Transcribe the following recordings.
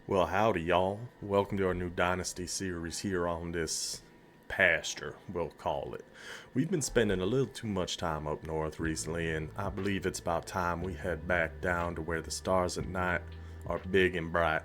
Well, howdy, y'all. Welcome to our new Dynasty series here on this pasture, we'll call it. We've been spending a little too much time up north recently, and I believe it's about time we head back down to where the stars at night are big and bright,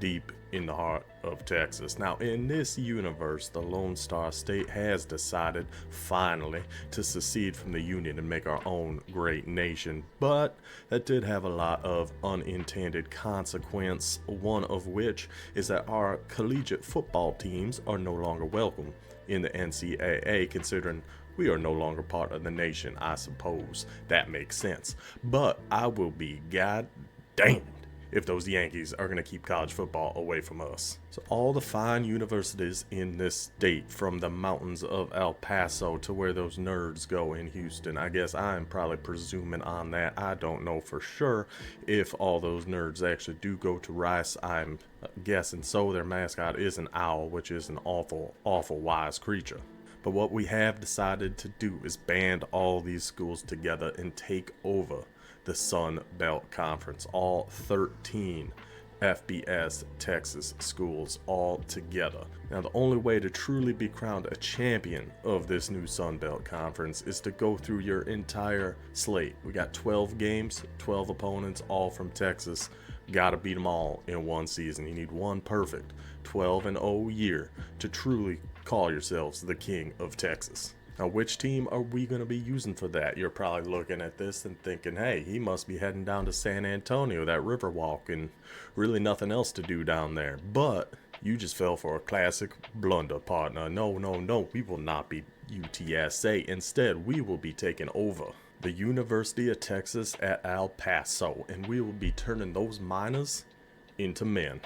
deep in the heart of Texas. Now, in this universe, the Lone Star State has decided, finally, to secede from the Union and make our own great nation. But that did have a lot of unintended consequence, one of which is that our collegiate football teams are no longer welcome in the NCAA, considering we are no longer part of the nation. I suppose that makes sense. But I will be goddamned if those Yankees are going to keep college football away from us. So all the fine universities in this state, from the mountains of El Paso to where those nerds go in Houston, I guess I'm probably presuming on that. I don't know for sure if all those nerds actually do go to Rice. I'm guessing so. Their mascot is an owl, which is an awful, awful wise creature. But what we have decided to do is band all these schools together and take over the Sun Belt Conference, all 13 FBS Texas schools all together. Now, the only way to truly be crowned a champion of this new Sun Belt Conference is to go through your entire slate. We got 12 games, 12 opponents, all from Texas. Gotta beat them all in one season. You need one perfect 12-0 year to truly call yourselves the King of Texas. Now, which team are we going to be using for that? You're probably looking at this and thinking, hey, he must be heading down to San Antonio, that Riverwalk, and really nothing else to do down there. But you just fell for a classic blunder, partner. No, we will not be UTSA. Instead, we will be taking over the University of Texas at El Paso, and we will be turning those miners into men.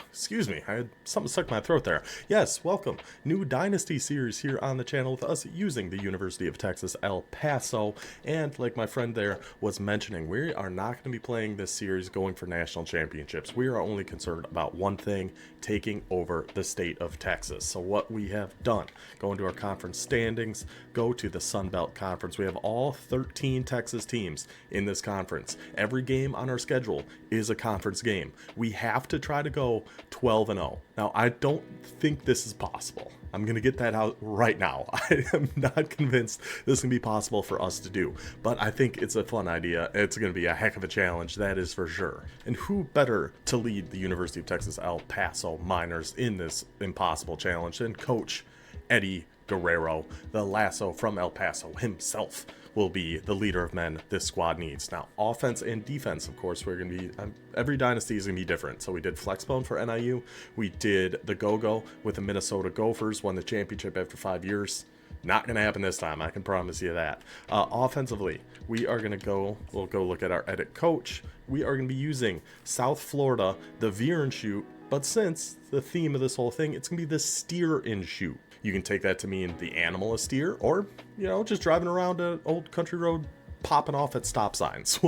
Excuse me, I had something stuck in my throat there. Yes, welcome. New Dynasty series here on the channel with us using the University of Texas El Paso. And like my friend there was mentioning, we are not going to be playing this series going for national championships. We are only concerned about one thing: taking over the state of Texas. So what we have done, go into our conference standings, go to the Sun Belt Conference. We have all 13 Texas teams in this conference. Every game on our schedule is a conference game. We have to try to go 12-0. Now, I don't think this is possible. I'm going to get that out right now. I am not convinced this can be possible for us to do, but I think it's a fun idea. It's going to be a heck of a challenge, that is for sure. And who better to lead the University of Texas El Paso Miners in this impossible challenge than Coach Eddie Guerrero, the lasso from El Paso himself, will be the leader of men this squad needs. Now, offense and defense, of course, we're going to be, every dynasty is going to be different. So we did Flexbone for NIU. We did the Go-Go with the Minnesota Gophers, won the championship after 5 years. Not going to happen this time, I can promise you that. Offensively, we are going to we'll go look at our edit coach. We are going to be using South Florida, the Veer and shoot, but since the theme of this whole thing, it's going to be the steer and shoot. You can take that to mean the animal is steer, or, just driving around an old country road popping off at stop signs.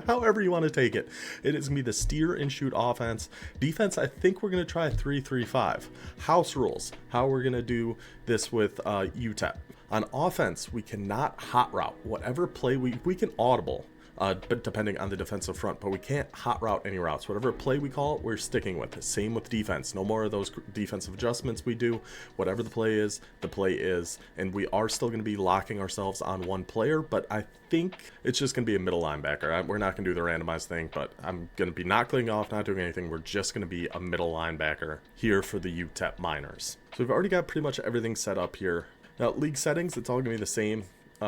However you want to take it. It is going to be the steer and shoot offense. Defense, I think we're going to try 3-3-5. House rules, how we're going to do this with UTEP. On offense, we cannot hot route. Whatever play we can audible. But depending on the defensive front, but we can't hot route any routes. Whatever play we call it, we're sticking with it. Same with defense. No more of those defensive adjustments we do. Whatever the play is, and we are still going to be locking ourselves on one player, but I think it's just going to be a middle linebacker. We're not going to do the randomized thing, but I'm going to be not clicking off, not doing anything. We're just going to be a middle linebacker here for the UTEP Miners. So we've already got pretty much everything set up here. Now, league settings, it's all going to be the same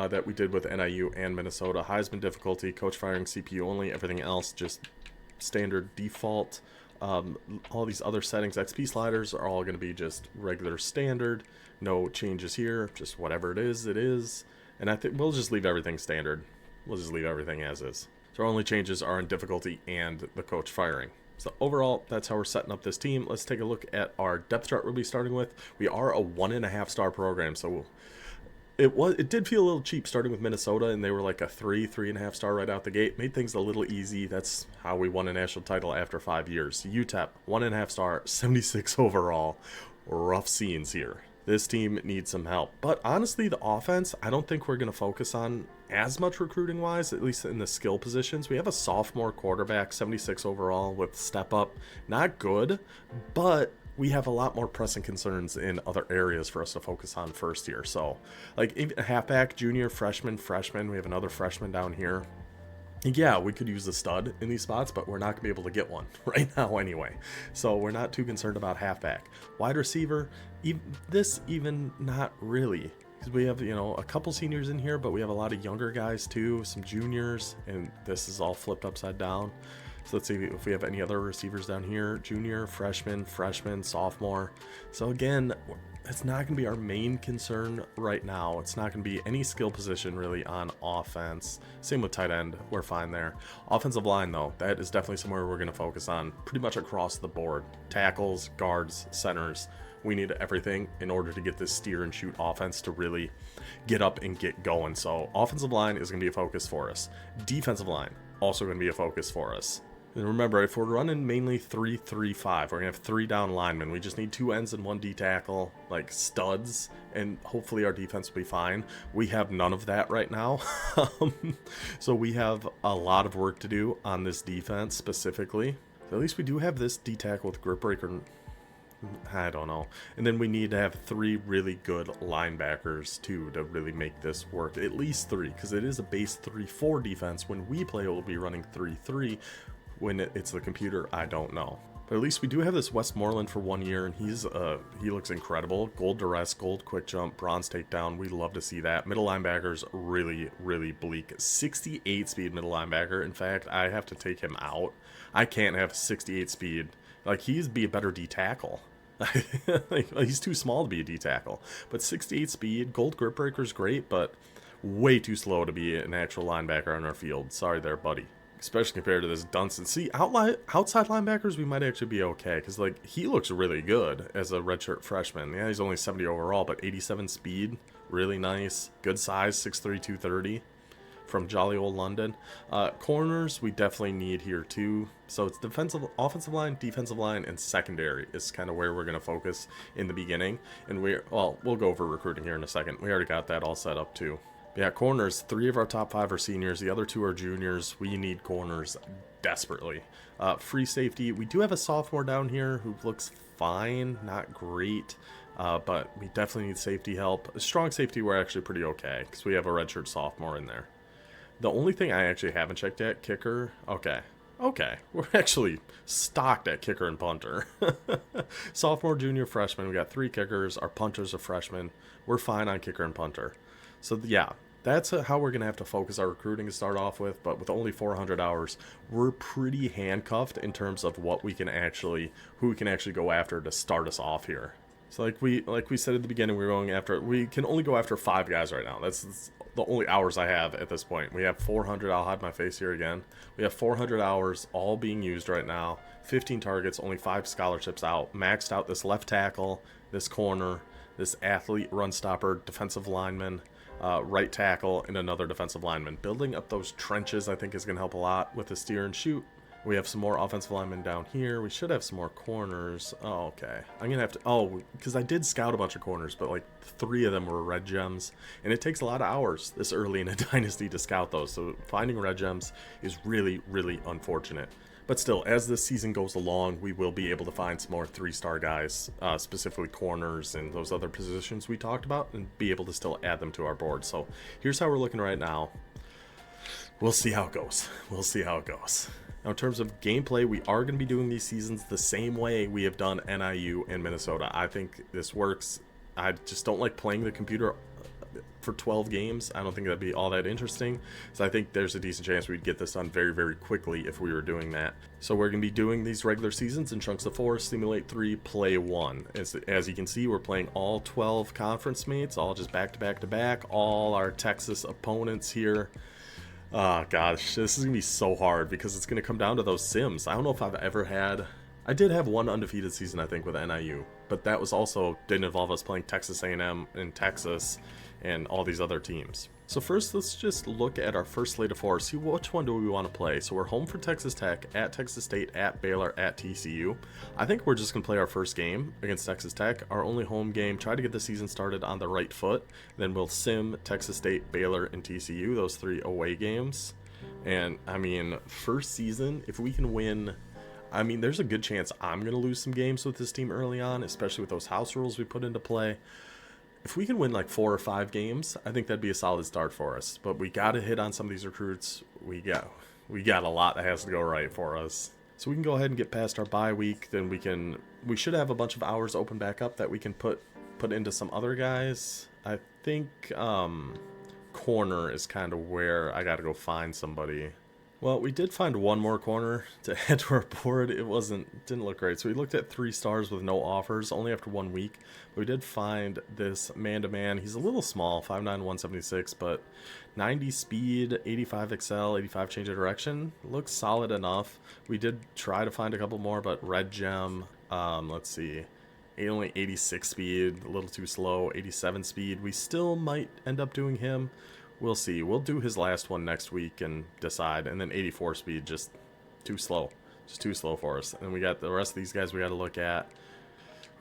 that we did with NIU and Minnesota. Heisman difficulty, coach firing, CPU only, everything else just standard default. All these other settings, XP sliders, are all going to be just regular standard. No changes here, just whatever it is, it is. And I think we'll just leave everything standard. We'll just leave everything as is. So our only changes are in difficulty and the coach firing. So overall, that's how we're setting up this team. Let's take a look at our depth chart we'll be starting with. We are a 1.5 star program, so it did feel a little cheap starting with Minnesota, and they were like a 3.5 star right out the gate. Made things a little easy. That's how we won a national title after 5 years. UTEP, 1.5 star, 76 overall. Rough scenes here. This team needs some help. But honestly, the offense, I don't think we're going to focus on as much recruiting wise, at least in the skill positions. We have a sophomore quarterback, 76 overall, with step up. Not good, but we have a lot more pressing concerns in other areas for us to focus on first year. So, like a halfback, junior, freshman. We have another freshman down here. Yeah, we could use a stud in these spots, but we're not going to be able to get one right now anyway. So we're not too concerned about halfback. Wide receiver, even not really. Because we have, a couple seniors in here, but we have a lot of younger guys too, some juniors, and this is all flipped upside down. So let's see if we have any other receivers down here. Junior, freshman, sophomore. So again, that's not going to be our main concern right now. It's not going to be any skill position really on offense. Same with tight end. We're fine there. Offensive line, though, that is definitely somewhere we're going to focus on pretty much across the board. Tackles, guards, centers. We need everything in order to get this steer and shoot offense to really get up and get going. So offensive line is going to be a focus for us. Defensive line, also going to be a focus for us. And remember, if we're running mainly 3-3-5, we're going to have 3 down linemen. We just need 2 ends and 1 D tackle, like studs, and hopefully our defense will be fine. We have none of that right now. So we have a lot of work to do on this defense specifically. So at least we do have this D tackle with grip breaker. I don't know. And then we need to have 3 really good linebackers too to really make this work. At least 3, because it is a base 3-4 defense. When we play, we'll be running 3-3. When it's the computer, I don't know. But at least we do have this Westmoreland for 1 year, and he looks incredible. Gold duress, gold quick jump, bronze takedown. We love to see that. Middle linebacker's really, really bleak. 68 speed middle linebacker. In fact, I have to take him out. I can't have 68 speed. Like, he'd be a better D tackle. Like, he's too small to be a D tackle. But 68 speed, gold grip breaker's great, but way too slow to be an actual linebacker on our field. Sorry there, buddy. Especially compared to this Dunstan. See, outside linebackers, we might actually be okay. Because, like, he looks really good as a redshirt freshman. Yeah, he's only 70 overall, but 87 speed. Really nice. Good size, 6'3", 230. From jolly old London. Corners, we definitely need here, too. So it's offensive line, defensive line, and secondary is kind of where we're going to focus in the beginning. And we'll go over recruiting here in a second. We already got that all set up, too. Yeah, corners, 3 of our top 5 are seniors. The other 2 are juniors. We need corners desperately. Free safety, we do have a sophomore down here who looks fine, not great, but we definitely need safety help. Strong safety, we're actually pretty okay because we have a redshirt sophomore in there. The only thing I actually haven't checked yet, kicker, okay, we're actually stocked at kicker and punter. Sophomore, junior, freshman, we got 3 kickers. Our punters are freshmen. We're fine on kicker and punter. So yeah, that's how we're going to have to focus our recruiting to start off with, but with only 400 hours, we're pretty handcuffed in terms of who we can actually go after to start us off here. So like we said at the beginning, we can only go after 5 guys right now. That's the only hours I have at this point. We have 400, I'll hide my face here again. We have 400 hours all being used right now, 15 targets, only 5 scholarships out, maxed out this left tackle, this corner, this athlete, run stopper, defensive lineman, right tackle, and another defensive lineman. Building up those trenches, I think, is going to help a lot with the steer and shoot. We have some more offensive linemen down here. We should have some more corners. Oh, okay. I'm going to have to... because I did scout a bunch of corners, but like 3 of them were red gems. And it takes a lot of hours this early in a dynasty to scout those. So finding red gems is really, really unfortunate. But still, as this season goes along, we will be able to find some more 3-star guys, specifically corners and those other positions we talked about, and be able to still add them to our board. So here's how we're looking right now. We'll see how it goes. Now, in terms of gameplay, we are going to be doing these seasons the same way we have done NIU and Minnesota. I think this works. I just don't like playing the computer for 12 games. I don't think that'd be all that interesting. So I think there's a decent chance we'd get this done very, very quickly if we were doing that. So we're going to be doing these regular seasons in chunks of 4, simulate 3, play 1. As you can see, we're playing all 12 conference mates, all just back to back to back, all our Texas opponents here. Oh gosh, this is gonna be so hard because it's gonna come down to those sims. I don't know if I've ever had... I did have one undefeated season, I think, with NIU, but that was also didn't involve us playing Texas A&M in Texas and all these other teams. So first, let's just look at our first slate of four, see which one do we want to play. So we're home for Texas Tech, at Texas State, at Baylor, at TCU. I think we're just going to play our first game against Texas Tech, our only home game, try to get the season started on the right foot. Then we'll sim Texas State, Baylor, and TCU, those 3 away games. And, I mean, first season, if we can win, I mean, there's a good chance I'm going to lose some games with this team early on, especially with those house rules we put into play. If we can win like 4 or 5 games, I think that'd be a solid start for us. But we got to hit on some of these recruits. We got a lot that has to go right for us. So we can go ahead and get past our bye week. Then we should have a bunch of hours open back up that we can put into some other guys. I think corner is kind of where I got to go find somebody. Well, we did find one more corner to add to our board. It didn't look great. So we looked at 3 stars with no offers, only after 1 week. But we did find this man-to-man. He's a little small, 5'9", 176, but 90 speed, 85 excel, 85 change of direction. Looks solid enough. We did try to find a couple more, but red gem, let's see. Only 86 speed, a little too slow, 87 speed. We still might end up doing him. We'll see. We'll do his last one next week and decide. And then 84 speed, just too slow. Just too slow for us. And we got the rest of these guys we got to look at.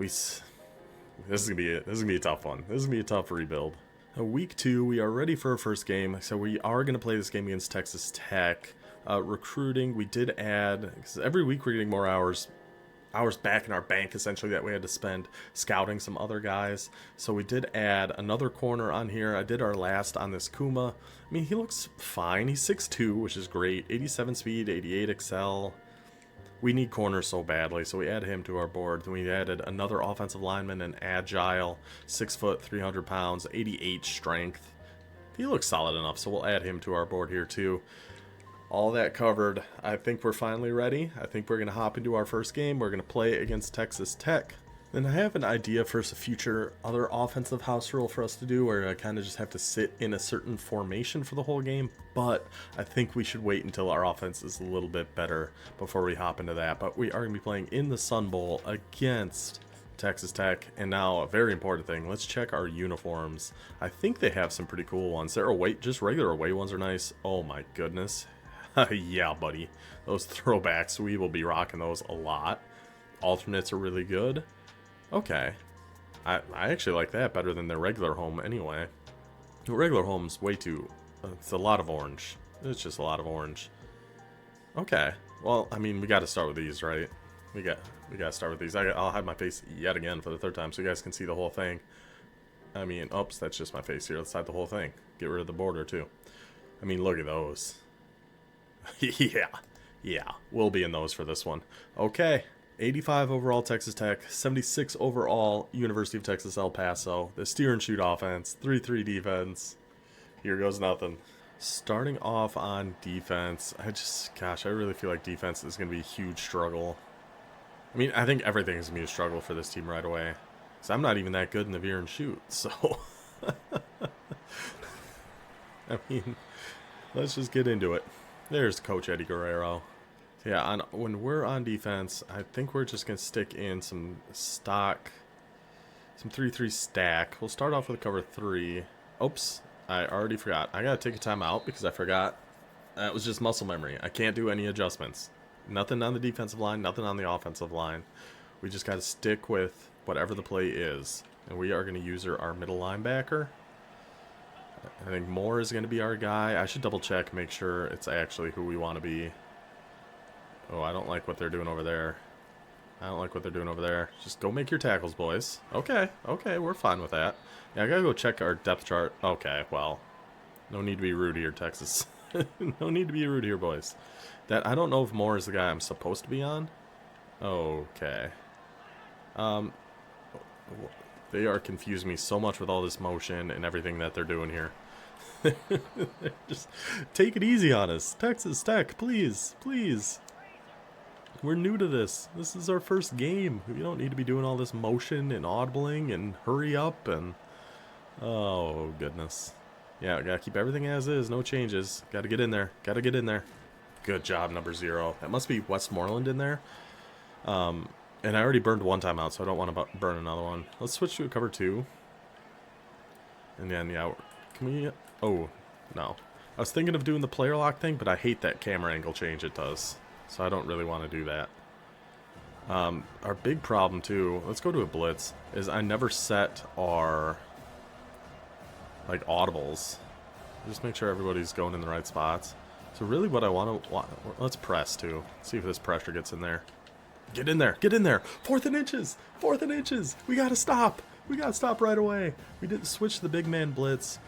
This is gonna be a tough one. This is gonna be a tough rebuild. Week 2, we are ready for our first game. So we are gonna play this game against Texas Tech. Recruiting, we did add, because every week we're getting more hours back in our bank, essentially, that we had to spend scouting some other guys. So we did add another corner on here. I did our last on this Kuma. I mean, he looks fine. He's 6'2", which is great. 87 speed, 88 excel. We need corners so badly, so we added him to our board. Then we added another offensive lineman, an agile, 6 foot, 300 pounds, 88 strength. He looks solid enough, so we'll add him to our board here too. All that covered, I think we're finally ready. I think we're going to hop into our first game. We're going to play against Texas Tech. Then I have an idea for a future other offensive house rule for us to do, where I kind of just have to sit in a certain formation for the whole game. But I think we should wait until our offense is a little bit better before we hop into that. But we are going to be playing in the Sun Bowl against Texas Tech. And now a very important thing, let's check our uniforms. I think they have some pretty cool ones. Their away, just regular away ones are nice. Oh my goodness. Yeah, buddy. Those throwbacks, we will be rocking those a lot. Alternates are really good. Okay. I actually like that better than their regular home anyway. The regular home's way too... it's a lot of orange. It's just a lot of orange. Okay. Well, I mean, we got to start with these, right? We got to start with these. I'll hide my face yet again for the 3rd time so you guys can see the whole thing. I mean, oops, that's just my face here. Let's hide the whole thing. Get rid of the border, too. I mean, look at those. Yeah, we'll be in those for this one. Okay, 85 overall Texas Tech, 76 overall University of Texas El Paso. The steer and shoot offense, 3-3 defense. Here goes nothing. Starting off on defense, I really feel like defense is going to be a huge struggle. I mean, I think everything is going to be a struggle for this team right away. Because I'm not even that good in the veer and shoot, so... I mean, let's just get into it. There's Coach Eddie Guerrero. So yeah, when we're on defense, I think we're just going to stick in some stock, some 3-3 stack. We'll start off with cover 3. Oops, I already forgot. I got to take a time out because I forgot. That was just muscle memory. I can't do any adjustments. Nothing on the defensive line, nothing on the offensive line. We just got to stick with whatever the play is. And we are going to use our middle linebacker. I think Moore is going to be our guy. I should double check, make sure it's actually who we want to be. Oh, I don't like what they're doing over there. Just go make your tackles, boys. Okay, we're fine with that. Yeah, I gotta go check our depth chart. Okay, well, no need to be rude here, Texas. No need to be rude here, boys. I don't know if Moore is the guy I'm supposed to be on. Okay. They are confusing me so much with all this motion and everything that they're doing here. Just take it easy on us. Texas Tech, please. We're new to this. This is our first game. We don't need to be doing all this motion and audibling and hurry up and... oh, goodness. Yeah, gotta keep everything as is. No changes. Gotta get in there. Good job, number 0. That must be Westmoreland in there. And I already burned one time out, so I don't want to burn another one. Let's switch to a cover 2. And then, yeah, can we Oh, no. I was thinking of doing the player lock thing, but I hate that camera angle change it does. So I don't really want to do that. Our big problem, too, let's go to a blitz, is I never set our, like, audibles. Just make sure everybody's going in the right spots. So really what I want to... Let's press, too. See if this pressure gets in there. Get in there! Get in there! 4th and inches! 4th and inches! We gotta stop! We gotta stop right away! We didn't switch the big man blitz.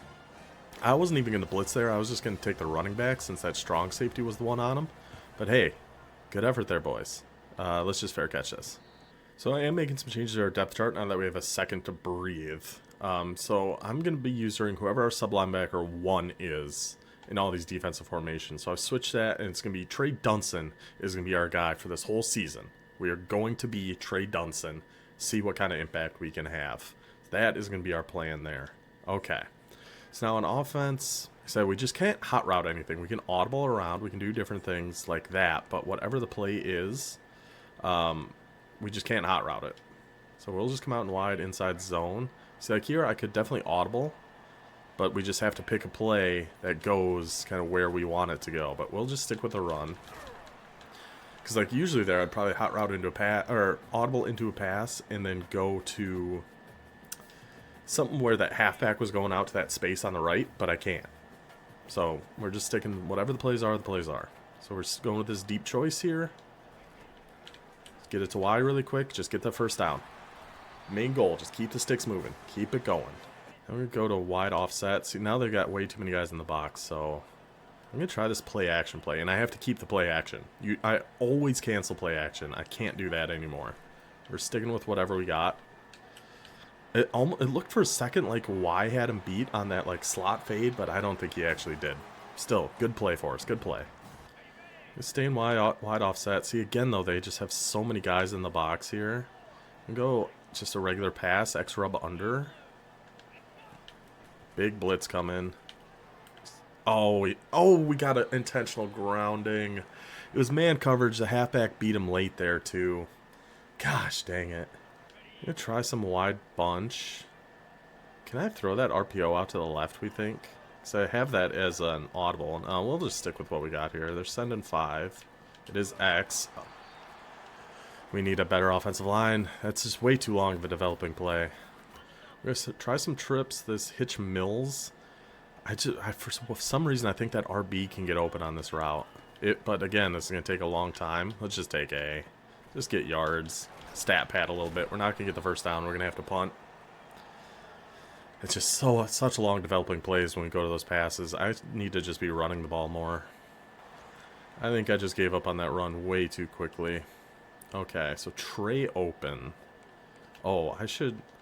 I wasn't even going to blitz there. I was just going to take the running back since that strong safety was the one on him. But hey, good effort there, boys. Let's just fair catch this. So I am making some changes to our depth chart now that we have a second to breathe. So I'm going to be using whoever our sub linebacker 1 is in all these defensive formations. So I've switched that, and it's going to be Trey Dunson is going to be our guy for this whole season. We are going to be Trey Dunson, see what kind of impact we can have. That is going to be our plan there. Okay. So now on offense, like I said, we just can't hot route anything. We can audible around, we can do different things like that, but whatever the play is, we just can't hot route it. So we'll just come out and wide inside zone. See, like here, I could definitely audible, but we just have to pick a play that goes kind of where we want it to go. But we'll just stick with the run. Because like usually there, I'd probably hot route into a pass, or audible into a pass, and then go to something where that halfback was going out to that space on the right, but I can't. So we're just sticking whatever the plays are, the plays are. So we're going with this deep choice here. Let's get it to Y really quick. Just get the first down. Main goal, just keep the sticks moving. Keep it going. I'm going to go to wide offset. See, now they've got way too many guys in the box, so I'm going to try this play action play, and I have to keep the play action. I always cancel play action. I can't do that anymore. We're sticking with whatever we got. It looked for a second like Y had him beat on that like slot fade, but I don't think he actually did. Still, good play for us. Good play. Staying wide offset. See, again, though, they just have so many guys in the box here. And go just a regular pass, X rub under. Big blitz coming. Oh, we got an intentional grounding. It was man coverage. The halfback beat him late there, too. Gosh, dang it. I'm going to try some wide bunch. Can I throw that RPO out to the left, we think? So I have that as an audible. No, we'll just stick with what we got here. They're sending 5. It is X. We need a better offensive line. That's just way too long of a developing play. We're going to try some trips. This Hitch Mills. For some reason, I think that RB can get open on this route. But again, this is going to take a long time. Let's just take A. Just get yards. Stat pad a little bit. We're not going to get the first down. We're going to have to punt. It's just such long developing plays when we go to those passes. I need to just be running the ball more. I think I just gave up on that run way too quickly. Okay, so Trey open. Oh,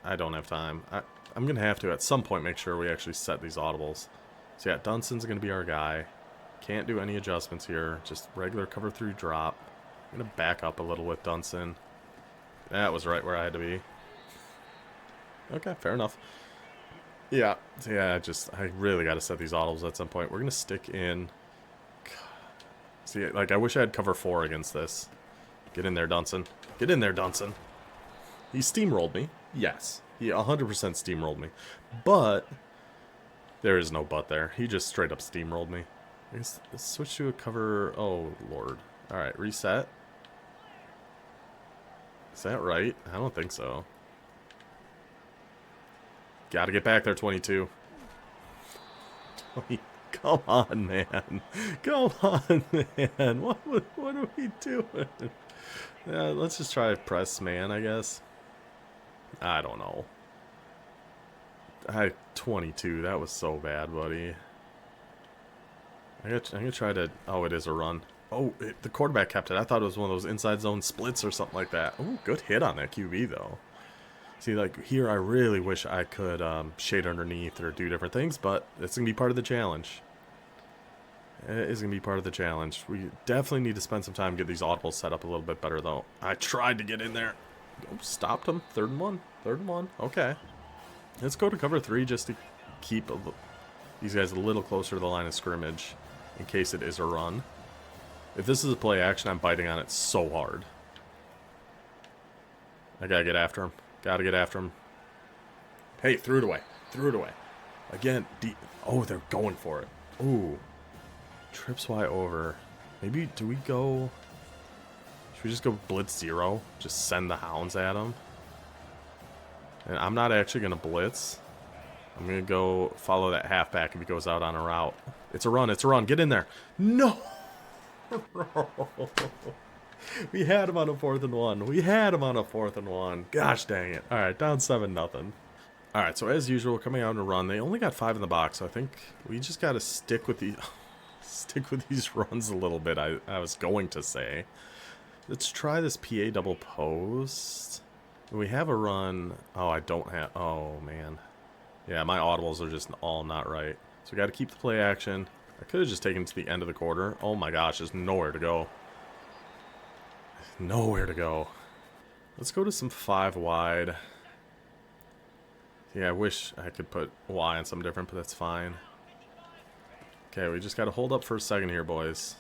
I don't have time. I'm going to have to at some point make sure we actually set these audibles. So yeah, Dunson's going to be our guy. Can't do any adjustments here. Just regular cover 3 drop. I'm going to back up a little with Dunson. That was right where I had to be. Okay, fair enough. Yeah, I really got to set these audibles at some point. We're going to stick in. See, like, I wish I had cover 4 against this. Get in there, Dunson. Get in there, Dunson. He steamrolled me. Yes, he 100% steamrolled me. But there is no but there. He just straight up steamrolled me. Let's switch to a cover. Oh, Lord. All right, reset. Is that right? I don't think so. Gotta get back there, 22. Come on, man. Come on, man. What are we doing? Yeah, let's just try press, man, I guess. I don't know. 22. That was so bad, buddy. I'm gonna try to... Oh, it is a run. Oh, the quarterback kept it. I thought it was one of those inside zone splits or something like that. Oh, good hit on that QB, though. See, like, here I really wish I could shade underneath or do different things, but it's going to be part of the challenge. It is going to be part of the challenge. We definitely need to spend some time to get these audibles set up a little bit better, though. I tried to get in there. Oh, stopped him. 3rd and 1. 3rd and 1. Okay. Let's go to cover 3 just to keep these guys a little closer to the line of scrimmage in case it is a run. If this is a play action, I'm biting on it so hard. I gotta get after him. Gotta get after him. Hey, threw it away. Threw it away. Again, oh, they're going for it. Ooh. Trips Y over. Maybe, do we go... Should we just go blitz 0? Just send the hounds at him? And I'm not actually going to blitz. I'm going to go follow that halfback if he goes out on a route. It's a run, it's a run. Get in there. No! We had him on a 4th and 1. We had him on a 4th and 1. Gosh dang it. Alright, down 7-0. Alright, so as usual, coming out on a run. They only got 5 in the box, so I think we just got to stick with these runs a little bit, I was going to say. Let's try this PA double post. We have a run. Oh, I don't have... Oh, man. Yeah, my audibles are just all not right. So we got to keep the play action. I could have just taken it to the end of the quarter. Oh my gosh, there's nowhere to go. Nowhere to go. Let's go to some 5 wide. Yeah, I wish I could put Y on something different, but that's fine. Okay, we just got to hold up for a second here, boys.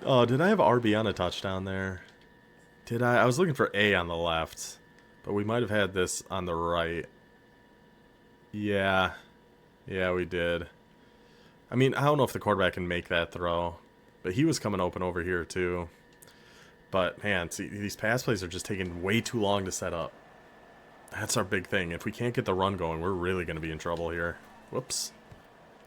Oh, did I have RB on a touchdown there? Did I? I was looking for A on the left, but we might have had this on the right. Yeah. Yeah, we did. I mean, I don't know if the quarterback can make that throw, but he was coming open over here too. But, man, see, these pass plays are just taking way too long to set up. That's our big thing. If we can't get the run going, we're really going to be in trouble here. Whoops.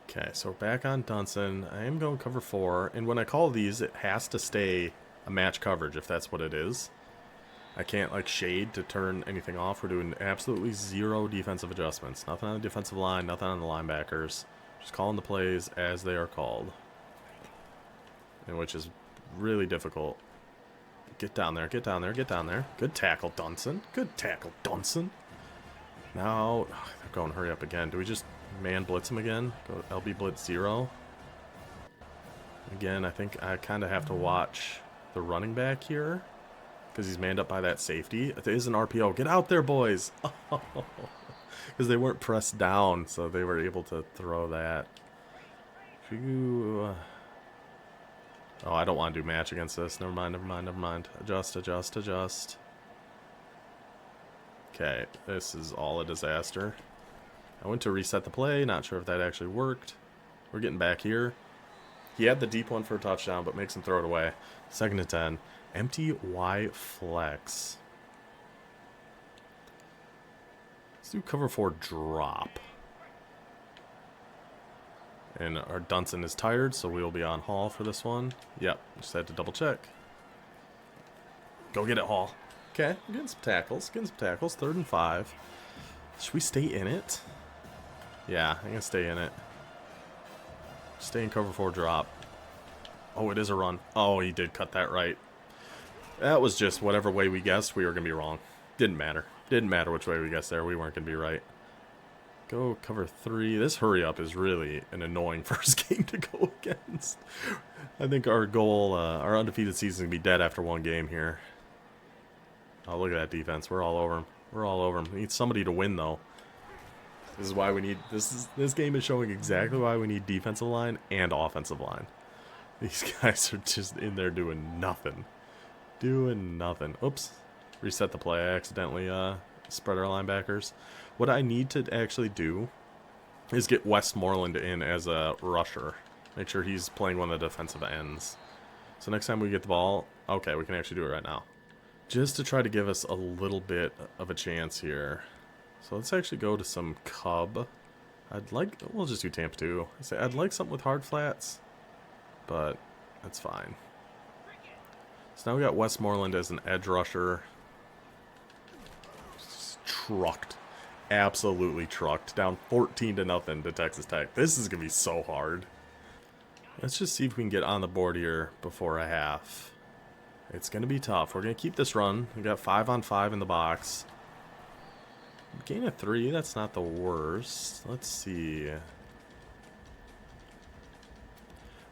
Okay, so back on Dunson. I am going cover 4. And when I call these, it has to stay a match coverage, if that's what it is. I can't, like, shade to turn anything off. We're doing absolutely 0 defensive adjustments. Nothing on the defensive line, nothing on the linebackers. Just calling the plays as they are called. And which is really difficult. Get down there, get down there, get down there. Good tackle, Dunson. Good tackle, Dunson. Now, they're going hurry up again. Do we just man blitz him again? Go LB blitz 0. Again, I think I kind of have to watch the running back here. Because he's manned up by that safety. It is an RPO. Get out there, boys. Because they weren't pressed down, so they were able to throw that. Oh, I don't want to do match against this. Never mind, never mind, never mind. Adjust, adjust, adjust. Okay, this is all a disaster. I went to reset the play. Not sure if that actually worked. We're getting back here. He had the deep one for a touchdown, but makes him throw it away. 2nd and 10. Empty Y flex. Let's do cover 4 drop. And our Dunson is tired, so we'll be on Hall for this one. Yep, just had to double check. Go get it, Hall. Okay, we're getting some tackles. Getting some tackles. 3rd and 5. Should we stay in it? Yeah, I'm going to stay in it. Stay in cover 4 drop. Oh, it is a run. Oh, he did cut that right. That was just whatever way we guessed, we were going to be wrong. Didn't matter. Didn't matter which way we guessed there. We weren't going to be right. Go cover 3. This hurry up is really an annoying first game to go against. I think our goal, our undefeated season is going to be dead after 1 game here. Oh, look at that defense. We're all over them. We're all over them. We need somebody to win, though. This is why we need... This game is showing exactly why we need defensive line and offensive line. These guys are just in there doing nothing. Doing nothing. Oops. Reset the play. I accidentally spread our linebackers. What I need to actually do is get Westmoreland in as a rusher. Make sure he's playing one of the defensive ends. So next time we get the ball... Okay, we can actually do it right now. Just to try to give us a little bit of a chance here. So let's actually go to some Cub. I'd like... We'll just do Tampa 2. I'd like something with hard flats. But that's fine. So now we got Westmoreland as an edge rusher. Just trucked. Absolutely trucked. Down 14-0 to Texas Tech. This is going to be so hard. Let's just see if we can get on the board here before a half. It's going to be tough. We're going to keep this run. We got 5 on 5 in the box. Gain of 3. That's not the worst. Let's see.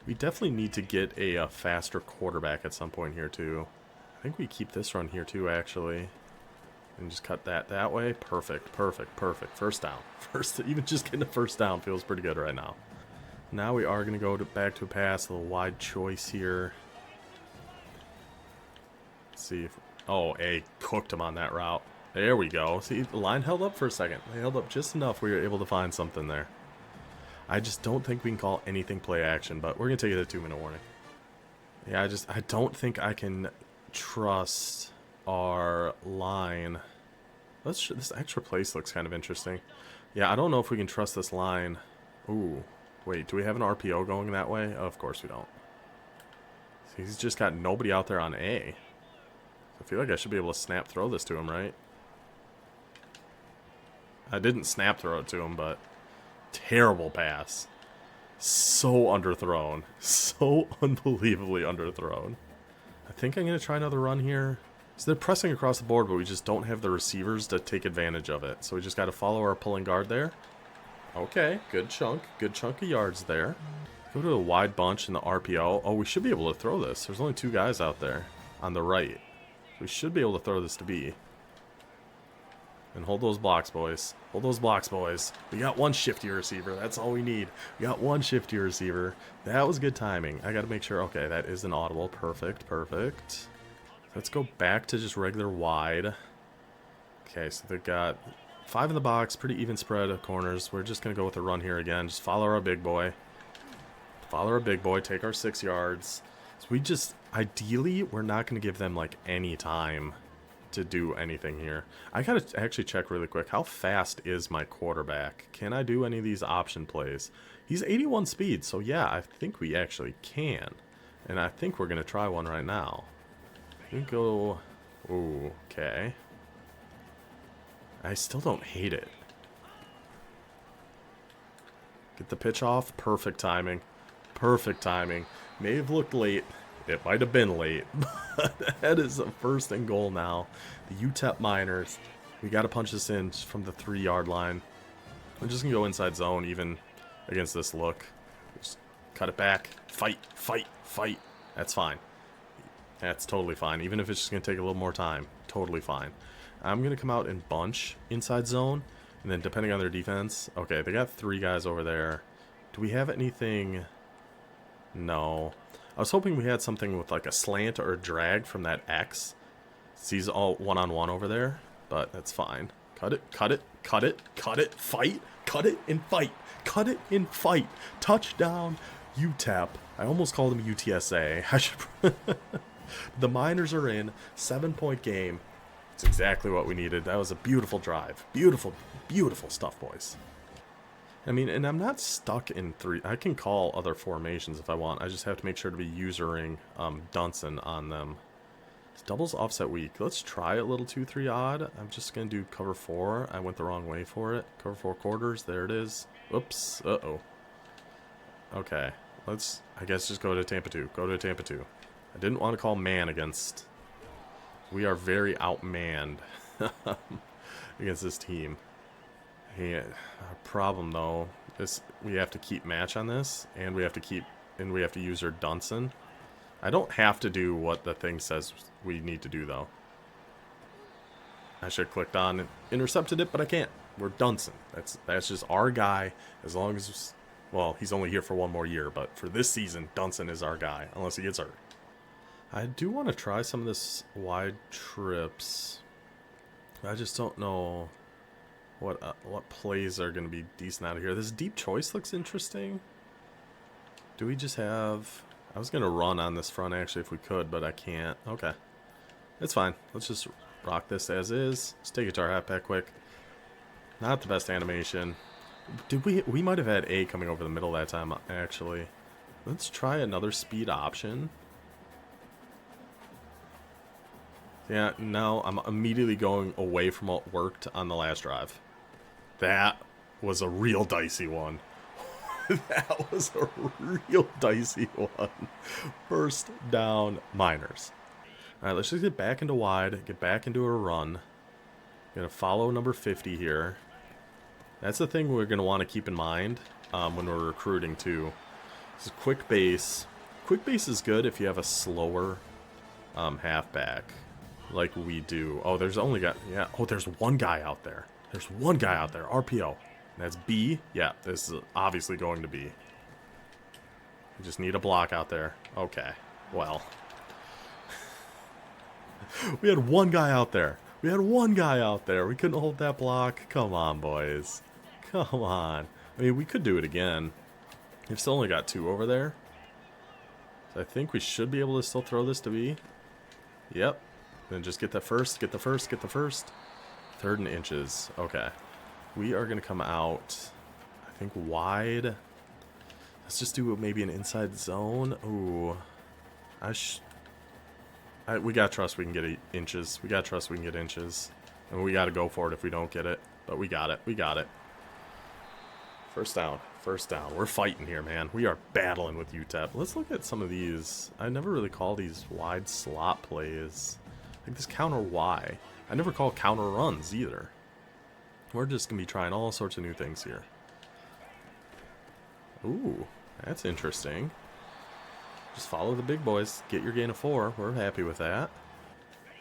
We definitely need to get a faster quarterback at some point here, too. I think we keep this run here, too, actually. And just cut that way. Perfect, perfect, perfect. First down. Even just getting a first down feels pretty good right now. Now we are going to go back to a pass. A little wide choice here. Let's see if... Oh, A cooked him on that route. There we go. See, the line held up for a second. They held up just enough we were able to find something there. I just don't think we can call anything play action, but we're going to take it a 2-minute warning. Yeah, I don't think I can trust our line. This extra place looks kind of interesting. Yeah, I don't know if we can trust this line. Ooh, wait, do we have an RPO going that way? Oh, of course we don't. He's just got nobody out there on A. I feel like I should be able to snap throw this to him, right? I didn't snap throw it to him, but terrible pass. So underthrown. So unbelievably underthrown. I think I'm going to try another run here. So they're pressing across the board, but we just don't have the receivers to take advantage of it. So we just got to follow our pulling guard there. Okay, good chunk of yards there. Go to a wide bunch in the RPO. Oh, we should be able to throw this. There's only 2 guys out there on the right. We should be able to throw this to B. And hold those blocks, boys. Hold those blocks, boys. We got 1 shifty receiver. That's all we need. We got 1 shifty receiver. That was good timing. I got to make sure. Okay, that is an audible. Perfect, perfect. Let's go back to just regular wide. Okay, so they've got 5 in the box. Pretty even spread of corners. We're just going to go with a run here again. Just follow our big boy. Follow our big boy. Take our 6 yards. So we just, ideally, we're not going to give them, like, any time to do anything here. I gotta actually check really quick. How fast is my quarterback? Can I do any of these option plays? He's 81 speed, so yeah, I think we actually can. And I think we're gonna try one right now. We go... Ooh, okay. I still don't hate it. Get the pitch off. Perfect timing. Perfect timing. May have looked late. It might have been late, but that is a 1st and goal now. The UTEP Miners. We got to punch this in from the 3-yard line. I'm just going to go inside zone even against this look. Just cut it back. Fight, fight, fight. That's fine. That's totally fine. Even if it's just going to take a little more time. Totally fine. I'm going to come out and bunch inside zone. And then depending on their defense. Okay, they got 3 guys over there. Do we have anything? No. I was hoping we had something with like a slant or a drag from that X. He's all one-on-one over there, but that's fine. Cut it, cut it, cut it, cut it, fight, cut it and fight, cut it and fight. Touchdown, UTEP. I almost called him UTSA. I should. The Miners are in. 7-point game. It's exactly what we needed. That was a beautiful drive. Beautiful, beautiful stuff, boys. I mean, and I'm not stuck in 3. I can call other formations if I want. I just have to make sure to be usering Dunson on them. It's doubles offset weak. Let's try a little 2-3 odd. I'm just going to do cover 4. I went the wrong way for it. Cover 4 quarters. There it is. Oops. Uh-oh. Okay. Let's, I guess, just go to Tampa 2. Go to Tampa 2. I didn't want to call man against... We are very outmanned against this team. Yeah, our problem though is we have to keep match on this, and we have to use our Dunson. I don't have to do what the thing says we need to do though. I should have clicked on and intercepted it, but I can't. We're Dunson. That's just our guy. As long as, well, he's only here for 1 more year, but for this season, Dunson is our guy unless he gets hurt. I do want to try some of this wide trips. I just don't know what plays are going to be decent out of here. This deep choice looks interesting. Do we just have... I was going to run on this front actually if we could, but I can't. Okay. It's fine. Let's just rock this as is. Let's take it to our halfback quick. Not the best animation. Did we might have had A coming over the middle that time actually. Let's try another speed option. Yeah, now I'm immediately going away from what worked on the last drive. That was a real dicey one. That was a real dicey one. First down, Miners. All right, let's just get back into wide, get back into a run. Gonna follow number 50 here. That's the thing we're gonna want to keep in mind when we're recruiting too. This is quick base. Quick base is good if you have a slower halfback, like we do. Oh, there's only got there's 1 guy out there. There's 1 guy out there. RPO. That's B. Yeah, this is obviously going to be. We just need a block out there. Okay. Well. We had 1 guy out there. We had one guy out there. We couldn't hold that block. Come on, boys. Come on. I mean, we could do it again. We've still only got 2 over there. So I think we should be able to still throw this to B. Yep. Then just get the first, get the first, get the first. 3rd and inches. Okay. We are going to come out, I think, wide. Let's just do maybe an inside zone. Ooh. We got to trust we can get inches. We got to trust we can get inches. And we got to go for it if we don't get it. But we got it. We got it. First down. First down. We're fighting here, man. We are battling with UTEP. Let's look at some of these. I never really call these wide slot plays. Like this counter Y. I never call counter runs either. We're just going to be trying all sorts of new things here. Ooh, that's interesting. Just follow the big boys. Get your gain of 4. We're happy with that.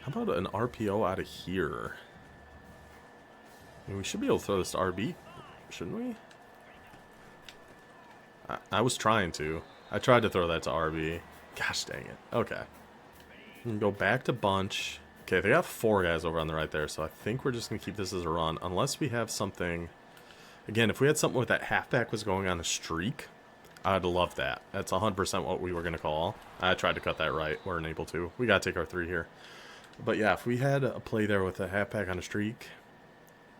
How about an RPO out of here? I mean, we should be able to throw this to RB, shouldn't we? I was trying to. I tried to throw that to RB. Gosh dang it. Okay. We can go back to bunch. Okay, they got 4 guys over on the right there, so I think we're just going to keep this as a run. Unless we have something... Again, if we had something with that halfback was going on a streak, I'd love that. That's 100% what we were going to call. I tried to cut that right. Weren't able to. We got to take our 3 here. But yeah, if we had a play there with a halfback on a streak,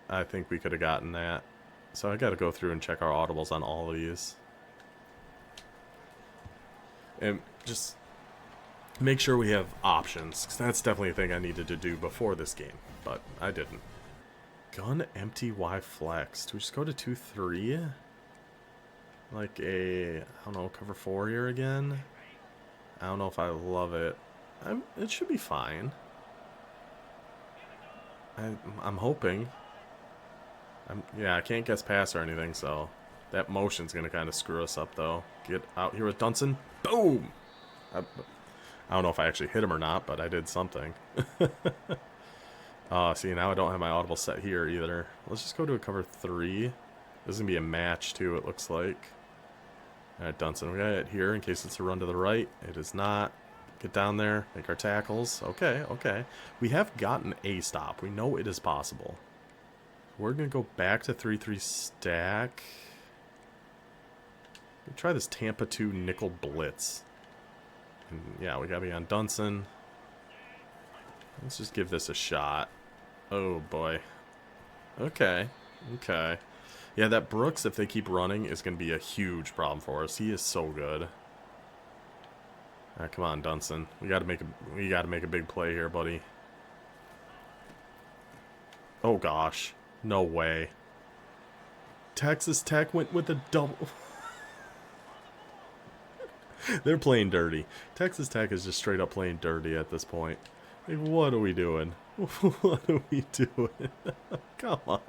I think we could have gotten that. So I got to go through and check our audibles on all of these. And just make sure we have options, because that's definitely a thing I needed to do before this game, but I didn't. Gun empty Y flex. Do we just go to 2-3? Like a, I don't know, cover 4 here again? I don't know if I love it. It should be fine. I'm hoping. Yeah, I can't guess pass or anything, so that motion's going to kind of screw us up, though. Get out here with Dunson. Boom! I don't know if I actually hit him or not, but I did something. See, now I don't have my audible set here either. Let's just go to a cover 3. This is going to be a match, too, it looks like. Alright, Dunson, we got it here in case it's a run to the right. It is not. Get down there, make our tackles. Okay, okay. We have gotten a stop. We know it is possible. We're going to go back to 3-3 stack. We'll try this Tampa 2 nickel blitz. And yeah, we got to be on Dunson. Let's just give this a shot. Oh, boy. Okay. Okay. Yeah, that Brooks, if they keep running, is going to be a huge problem for us. He is so good. Alright, come on, Dunson. We got to make a big play here, buddy. Oh, gosh. No way. Texas Tech went with a double... They're playing dirty. Texas Tech is just straight up playing dirty at this point. Like, what are we doing? What are we doing? Come on.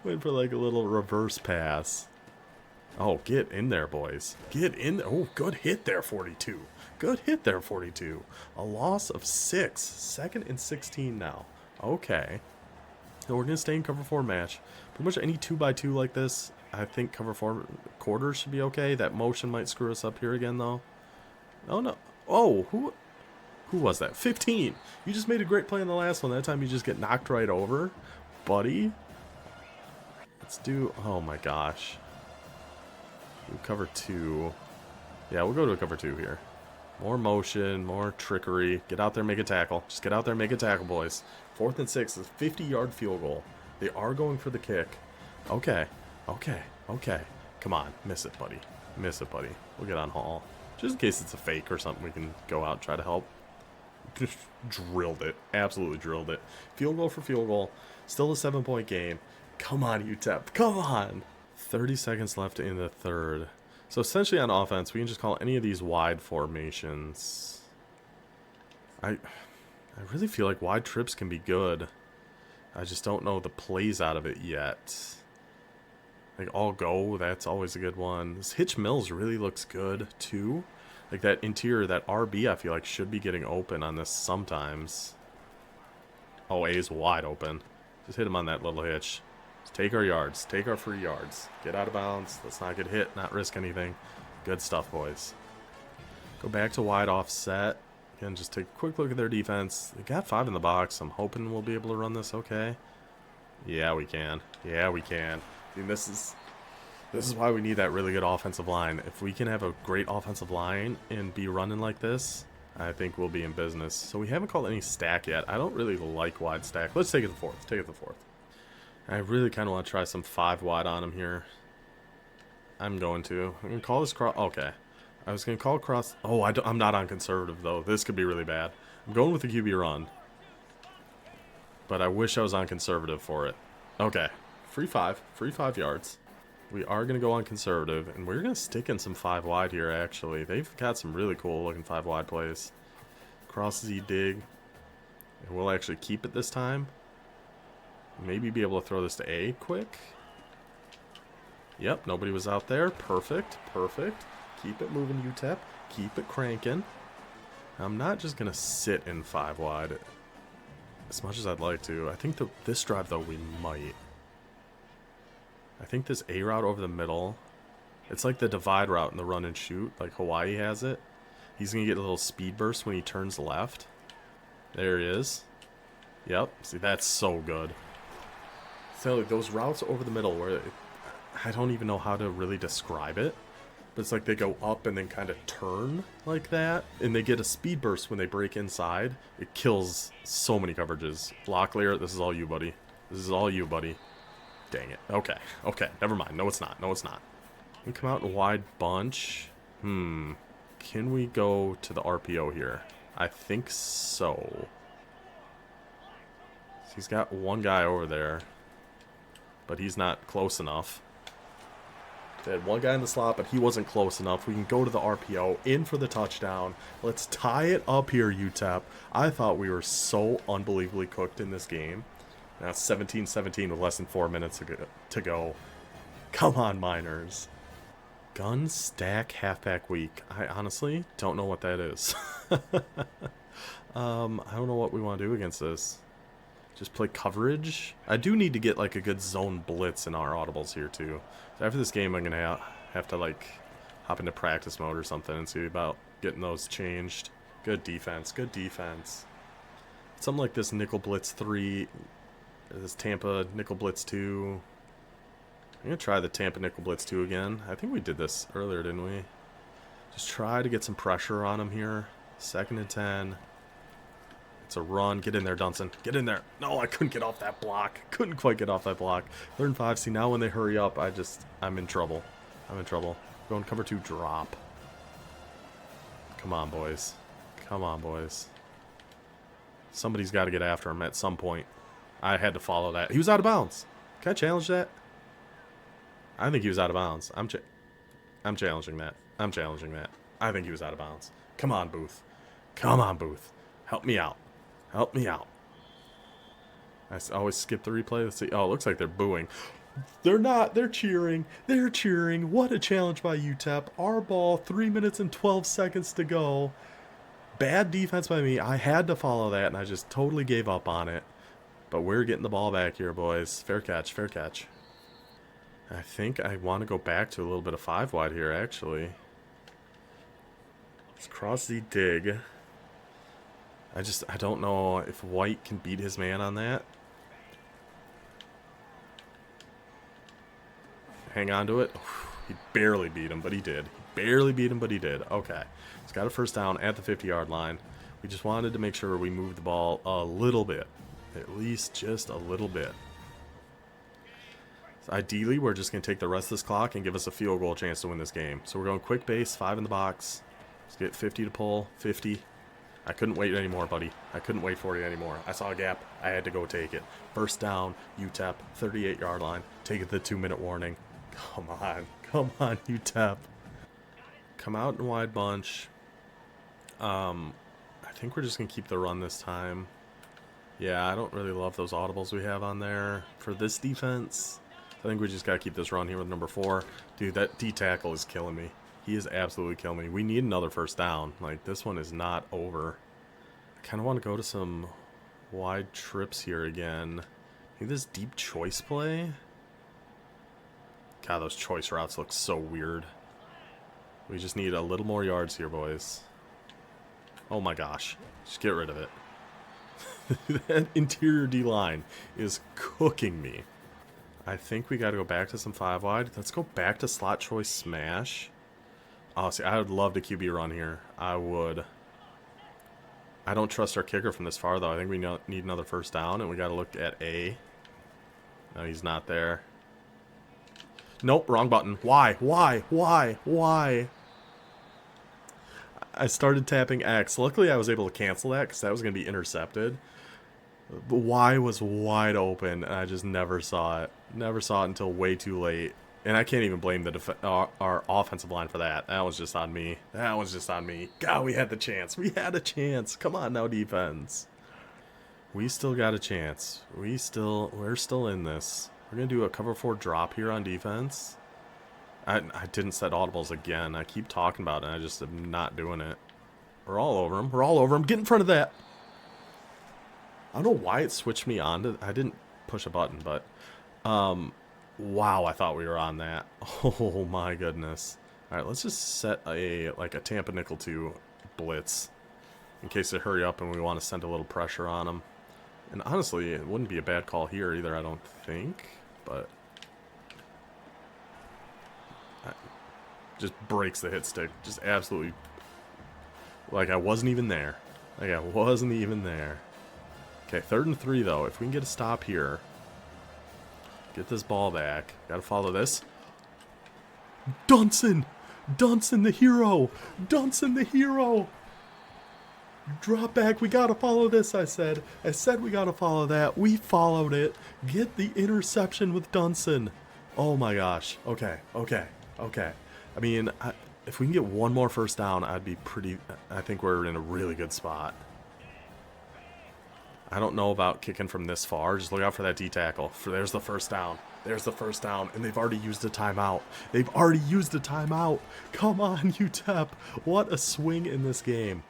Went for like a little reverse pass. Oh, get in there, boys. Get in there. Oh, good hit there, 42. Good hit there, 42. A loss of 6. 2nd and 16 now. Okay. So we're going to stay in cover 4 match. Pretty much any 2x2 like this, I think cover 4 quarters should be okay. That motion might screw us up here again, though. Oh, no. Oh, who was that? 15. You just made a great play in the last one. That time you just get knocked right over. Buddy. Let's do... Oh, my gosh. Do cover 2. Yeah, we'll go to a cover 2 here. More motion, more trickery. Get out there, make a tackle. Just get out there, make a tackle, boys. 4th and 6 is a 50-yard field goal. They are going for the kick. Okay. Okay. Okay. Come on. Miss it, buddy. Miss it, buddy. We'll get on Hall. Just in case it's a fake or something, we can go out and try to help. Just drilled it. Absolutely drilled it. Field goal for field goal. Still a 7-point game. Come on, UTEP. Come on. 30 seconds left in the 3rd. So essentially on offense, we can just call any of these wide formations. I really feel like wide trips can be good. I just don't know the plays out of it yet. Like all go, that's always a good one. This Hitch Mills really looks good too. Like that interior, that RB I feel like should be getting open on this sometimes. Oh, A is wide open. Just hit him on that little hitch. Just take our yards. Take our free yards. Get out of bounds. Let's not get hit. Not risk anything. Good stuff, boys. Go back to wide offset. Again, just take a quick look at their defense. They got 5 in the box. I'm hoping we'll be able to run this okay. Yeah, we can. Yeah, we can. Dude, this is why we need that really good offensive line. If we can have a great offensive line and be running like this, I think we'll be in business. So we haven't called any stack yet. I don't really like wide stack. Let's take it to 4th. Take it to 4th. I really kind of want to try some 5 wide on him here. I'm going to call this cross. Okay. I was going to call cross. Oh, I'm not on conservative, though. This could be really bad. I'm going with the QB run. But I wish I was on conservative for it. Okay. Free 5. Free 5 yards. We are going to go on conservative. And we're going to stick in some 5 wide here, actually. They've got some really cool looking 5 wide plays. Cross Z dig. And we'll actually keep it this time. Maybe be able to throw this to A quick. Yep, nobody was out there. Perfect. Perfect. Keep it moving, UTEP. Keep it cranking. I'm not just going to sit in 5 wide as much as I'd like to. I think this drive, though, we might. I think this A route over the middle. It's like the divide route in the run and shoot, like Hawaii has it. He's going to get a little speed burst when he turns left. There he is. Yep. See, that's so good. So like those routes over the middle where I don't even know how to really describe it. But it's like they go up and then kind of turn like that. And they get a speed burst when they break inside. It kills so many coverages. Locklear, this is all you, buddy. This is all you, buddy. Dang it. Okay. Okay. Never mind. No, it's not. No, it's not. We come out in a wide bunch. Can we go to the RPO here? I think so. He's got one guy over there. But he's not close enough. They had one guy in the slot, but he wasn't close enough. We can go to the RPO, in for the touchdown. Let's tie it up here, UTEP. I thought we were so unbelievably cooked in this game. Now it's 17-17 with less than 4 minutes to go. Come on, Miners. Gun stack halfback week. I honestly don't know what that is. I don't know what we want to do against this. Just play coverage. I do need to get like a good zone blitz in our audibles here too. So after this game, I'm gonna have to like hop into practice mode or something and see about getting those changed. Good defense. Good defense. Something like this nickel blitz 3, this Tampa nickel blitz 2. I'm gonna try the Tampa nickel blitz 2 again. I think we did this earlier, didn't we? Just try to get some pressure on him here. 2nd and 10. It's a run. Get in there, Dunson. Get in there. No, I couldn't get off that block. Couldn't quite get off that block. 3rd and 5. See, now when they hurry up, I'm in trouble. I'm in trouble. Going cover 2, drop. Come on, boys. Come on, boys. Somebody's got to get after him at some point. I had to follow that. He was out of bounds. Can I challenge that? I think he was out of bounds. I'm challenging that. I'm challenging that. I think he was out of bounds. Come on, Booth. Come on, Booth. Help me out. Help me out. I always skip the replay. Let's see. Oh, it looks like they're booing. They're not. They're cheering. They're cheering. What a challenge by UTEP. Our ball, 3 minutes and 12 seconds to go. Bad defense by me. I had to follow that, and I just totally gave up on it. But we're getting the ball back here, boys. Fair catch. Fair catch. I think I want to go back to a little bit of 5 wide here, actually. Let's cross the dig. I don't know if White can beat his man on that. Hang on to it. He barely beat him, but he did. He barely beat him, but he did. Okay. He's got a first down at the 50-yard line. We just wanted to make sure we moved the ball a little bit. At least just a little bit. So ideally, we're just going to take the rest of this clock and give us a field goal chance to win this game. So we're going quick base, 5 in the box. Let's get 50 to pull, 50. I couldn't wait anymore, buddy. I couldn't wait for you anymore. I saw a gap. I had to go take it. First down, UTEP, 38-yard line. Take it the 2-minute warning. Come on. Come on, UTEP. Come out in wide bunch. I think we're just going to keep the run this time. Yeah, I don't really love those audibles we have on there. For this defense, I think we just got to keep this run here with number 4. Dude, that D-tackle is killing me. He is absolutely killing me. We need another first down. Like, this one is not over. I kind of want to go to some wide trips here again. Maybe this deep choice play? God, those choice routes look so weird. We just need a little more yards here, boys. Oh my gosh. Just get rid of it. That interior D-line is cooking me. I think we got to go back to some 5 wide. Let's go back to slot choice smash. Oh, see, I would love to QB run here. I would. I don't trust our kicker from this far, though. I think we need another first down, and we got to look at A. No, he's not there. Nope, wrong button. Why? Why? I started tapping X. Luckily, I was able to cancel that because that was going to be intercepted. The Y was wide open, and I just never saw it. Never saw it until way too late. And I can't even blame our offensive line for that. That was just on me. God, we had the chance. Come on now, defense. We still got a chance. We're still in this. We're going to do a cover 4 drop here on defense. I didn't set audibles again. I keep talking about it, and I just am not doing it. We're all over him. Get in front of that. I don't know why it switched me on to... I didn't push a button, but... wow, I thought we were on that. Oh, my goodness. All right, let's just set a Tampa nickel 2 blitz in case they hurry up and we want to send a little pressure on them. And honestly, it wouldn't be a bad call here either, I don't think. But... just breaks the hit stick. Just absolutely... like I wasn't even there. Okay, 3rd and 3, though. If we can get a stop here. Get this ball back. Gotta follow this. Dunson the hero! Drop back. We gotta follow this, I said. We gotta follow that. We followed it. Get the interception with Dunson. Oh my gosh. Okay. I mean, if we can get one more first down, I'd be pretty... I think we're in a really good spot. I don't know about kicking from this far. Just look out for that D-tackle. There's the first down. And they've already used a timeout. Come on, UTEP. What a swing in this game.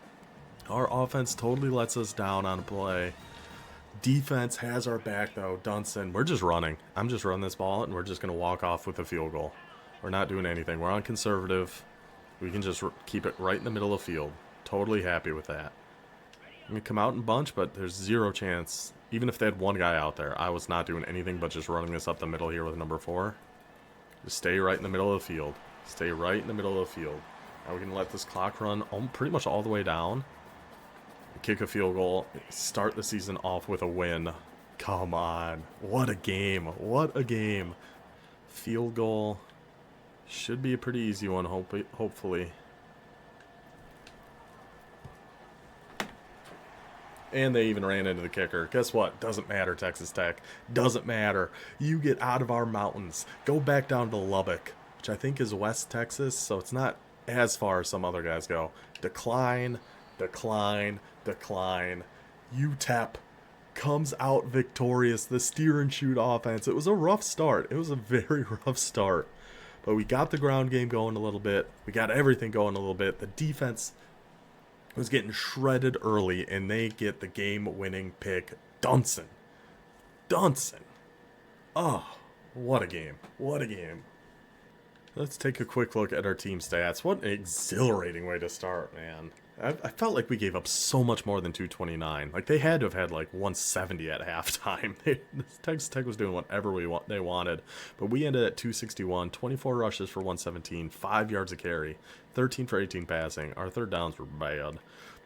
Our offense totally lets us down on a play. Defense has our back, though. Dunson. We're just running. I'm just running this ball, and we're just going to walk off with a field goal. We're not doing anything. We're on conservative. We can just keep it right in the middle of the field. Totally happy with that. I'm going to come out in bunch, but there's zero chance. Even if they had one guy out there, I was not doing anything but just running this up the middle here with number 4. Just stay right in the middle of the field. Now we can let this clock run pretty much all the way down. Kick a field goal. Start the season off with a win. Come on. What a game. Field goal. Should be a pretty easy one, hopefully. And they even ran into the kicker. Guess what? Doesn't matter, Texas Tech. Doesn't matter. You get out of our mountains. Go back down to Lubbock, which I think is West Texas, so it's not as far as some other guys go. Decline. UTEP comes out victorious. The steer and shoot offense. It was a rough start. It was a very rough start. But we got the ground game going a little bit. We got everything going a little bit. The defense was getting shredded early, and they get the game-winning pick. Dunson. Oh, what a game. Let's take a quick look at our team stats. What an exhilarating way to start, man. I felt like we gave up so much more than 229. Like, they had to have had, 170 at halftime. Texas Tech was doing whatever they wanted. But we ended at 261, 24 rushes for 117, 5 yards a carry, 13 for 18 passing. Our third downs were bad.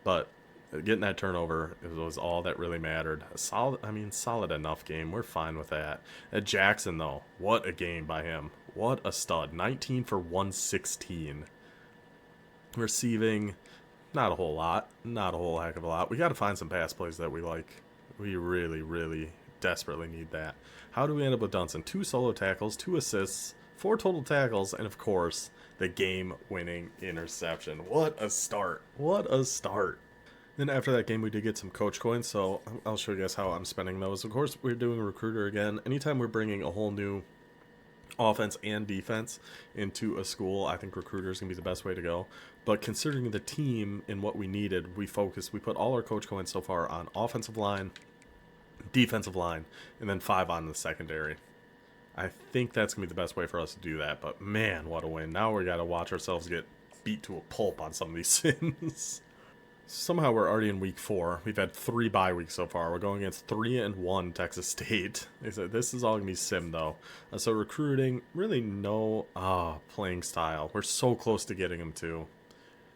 But getting that turnover was all that really mattered. Solid enough game. We're fine with that. At Jackson, though, what a game by him. What a stud. 19 for 116. Receiving... not a whole lot. Not a whole heck of a lot. We got to find some pass plays that we like. We really, really desperately need that. How do we end up with Dunson? 2 solo tackles, 2 assists, 4 total tackles, and of course, the game-winning interception. What a start. Then after that game, we did get some coach coins, so I'll show you guys how I'm spending those. Of course, we're doing recruiter again. Anytime we're bringing a whole new offense and defense into a school, I think recruiter is going to be the best way to go. But considering the team and what we needed, we put all our coach coins so far on offensive line, defensive line, and then 5 on the secondary. I think that's going to be the best way for us to do that. But man, what a win. Now we got to watch ourselves get beat to a pulp on some of these sins. Somehow we're already in week 4. We've had 3 bye weeks so far. We're going against 3-1 Texas State. They said this is all going to be sim, though. So recruiting, really no playing style. We're so close to getting him, too.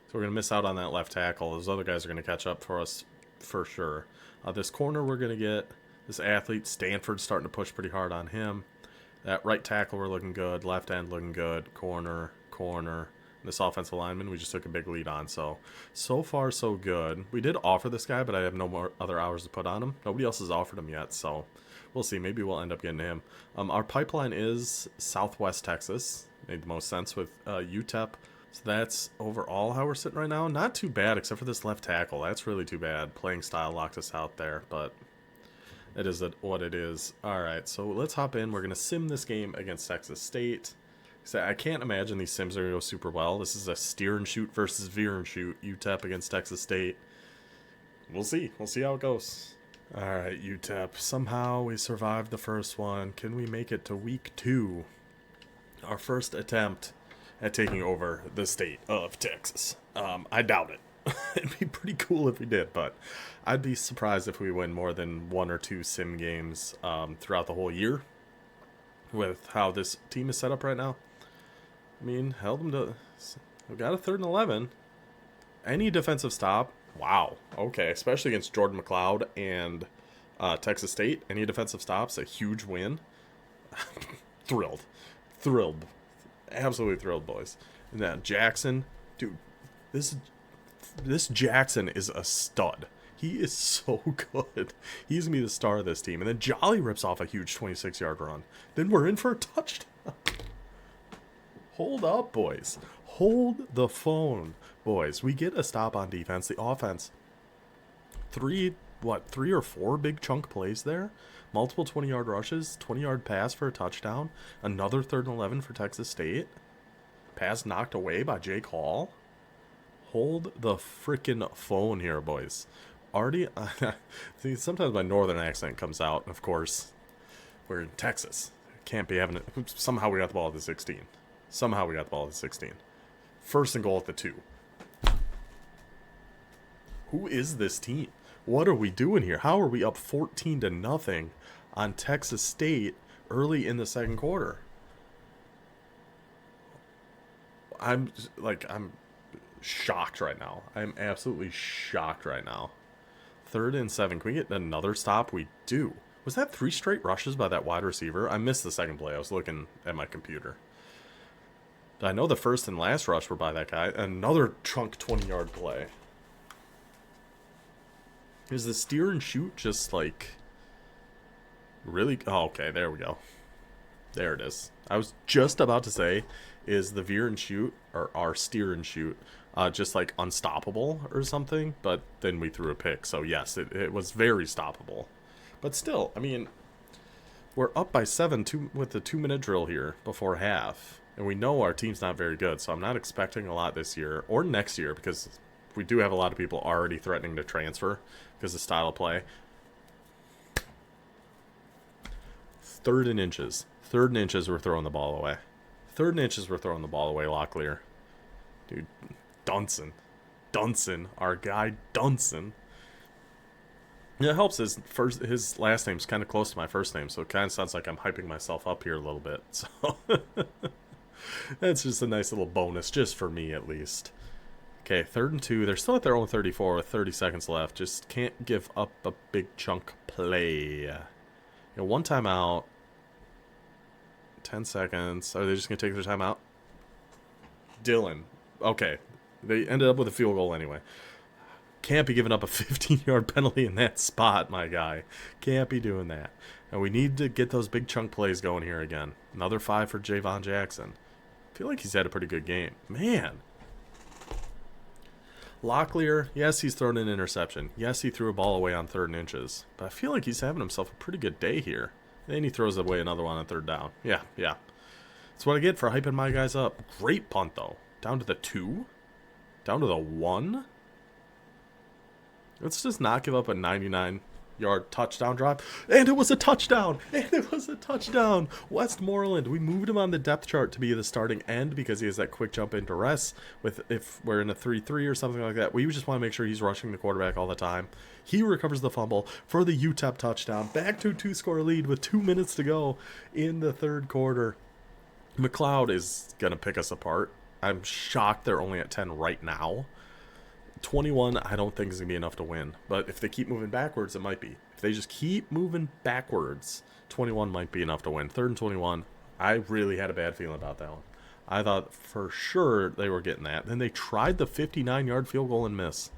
So we're going to miss out on that left tackle. Those other guys are going to catch up for us for sure. This corner we're going to get. This athlete, Stanford's starting to push pretty hard on him. That right tackle we're looking good. Left end looking good. Corner. This offensive lineman we just took a big lead on. So far so good. We did offer this guy, but I have no more other hours to put on him. Nobody else has offered him yet, so we'll see. Maybe we'll end up getting him. Our pipeline is Southwest Texas. Made the most sense with UTEP. So that's overall how we're sitting right now. Not too bad, except for this left tackle. That's really too bad. Playing style locked us out there, but it is what it is. All right, so let's hop in. We're going to sim this game against Texas State. So I can't imagine these sims are going to go super well. This is a steer and shoot versus veer and shoot. UTEP against Texas State. We'll see. We'll see how it goes. All right, UTEP. Somehow we survived the first one. Can we make it to week 2? Our first attempt at taking over the state of Texas. I doubt it. It'd be pretty cool if we did, but I'd be surprised if we win more than 1 or 2 sim games throughout the whole year with how this team is set up right now. I mean, held them to... We got a 3rd and 11. Any defensive stop. Wow. Okay, especially against Jordan McLeod and Texas State. Any defensive stops, a huge win. Thrilled. Absolutely thrilled, boys. And then Jackson. Dude, this Jackson is a stud. He is so good. He's going to be the star of this team. And then Jolly rips off a huge 26-yard run. Then we're in for a touchdown. Hold up, boys. Hold the phone, boys. We get a stop on defense. The offense, 3 or 4 big chunk plays there. Multiple 20-yard rushes, 20-yard pass for a touchdown. Another 3rd and 11 for Texas State. Pass knocked away by Jake Hall. Hold the frickin' phone here, boys. Already, see, sometimes my northern accent comes out. Of course, we're in Texas. Can't be having it. Somehow we got the ball at the 16. 1st and goal at the 2. Who is this team? What are we doing here? How are we up 14-0 on Texas State early in the 2nd quarter? I'm shocked right now. I'm absolutely shocked right now. 3rd and 7. Can we get another stop? We do. Was that 3 straight rushes by that wide receiver? I missed the second play. I was looking at my computer. But I know the first and last rush were by that guy. Another chunk 20-yard play. Is the steer and shoot just like really? Oh, okay, there we go. There it is. I was just about to say, is the veer and shoot or our steer and shoot just like unstoppable or something? But then we threw a pick, so yes, it was very stoppable. But still, I mean, we're up by 7 with the 2-minute drill here before half. And we know our team's not very good, so I'm not expecting a lot this year or next year because we do have a lot of people already threatening to transfer because of style of play. 3rd and inches. 3rd and inches, we're throwing the ball away. 3rd and inches, we're throwing the ball away, Locklear. Dude, Dunson, our guy Dunson. It helps his last name's kind of close to my first name, so it kind of sounds like I'm hyping myself up here a little bit. So that's just a nice little bonus, just for me at least. Okay, 3rd and 2. They're still at their own 34 with 30 seconds left. Just can't give up a big chunk play. 1 timeout. 10 seconds. Are they just going to take their timeout? Dylan. Okay. They ended up with a field goal anyway. Can't be giving up a 15-yard penalty in that spot, my guy. Can't be doing that. And we need to get those big chunk plays going here again. Another 5 for Javon Jackson. I feel like he's had a pretty good game. Man. Locklear, yes, he's thrown an interception. Yes, he threw a ball away on 3rd and inches. But I feel like he's having himself a pretty good day here. And he throws away another one on 3rd down. Yeah. That's what I get for hyping my guys up. Great punt, though. Down to the 2? Down to the 1? Let's just not give up a 99 yard touchdown drive. And it was a touchdown. And it was a touchdown. Westmoreland, we moved him on the depth chart to be the starting end because he has that quick jump into rest. If we're in a 3-3 or something like that, we just want to make sure he's rushing the quarterback all the time. He recovers the fumble for the UTEP touchdown. Back to a 2-score lead with 2 minutes to go in the third quarter. McLeod is going to pick us apart. I'm shocked they're only at 10 right now. 21, I don't think is going to be enough to win. But if they keep moving backwards, it might be. If they just keep moving backwards, 21 might be enough to win. 3rd and 21, I really had a bad feeling about that one. I thought for sure they were getting that. Then they tried the 59-yard field goal and miss.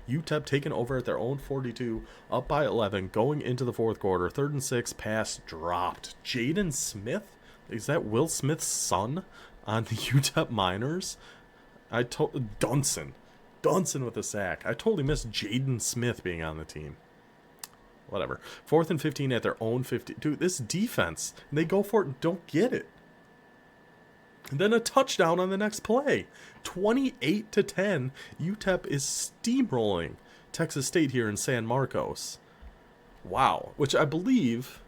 UTEP taking over at their own 42, up by 11, going into the fourth quarter. 3rd and 6, pass dropped. Jaden Smith? Is that Will Smith's son on the UTEP Miners? Dunson with a sack. I totally missed Jaden Smith being on the team. Whatever. 4th and 15 at their own 50. Dude, this defense, they go for it and don't get it. And then a touchdown on the next play. 28-10. UTEP is steamrolling Texas State here in San Marcos. Wow. Which I believe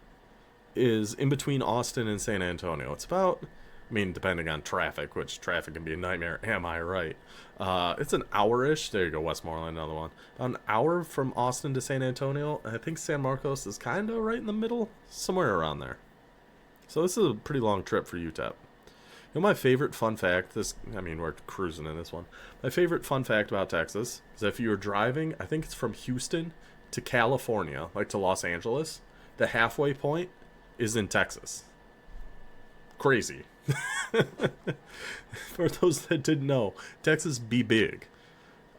is in between Austin and San Antonio. It's about, I mean, depending on traffic, which traffic can be a nightmare. Am I right? It's an hour-ish. There you go, Westmoreland, another one. About an hour from Austin to San Antonio. I think San Marcos is kind of right in the middle, somewhere around there. So this is a pretty long trip for UTEP. You know, my favorite fun fact, we're cruising in this one. My favorite fun fact about Texas is that if you're driving, I think it's from Houston to California, like to Los Angeles, the halfway point is in Texas. Crazy. For those that didn't know, Texas be big.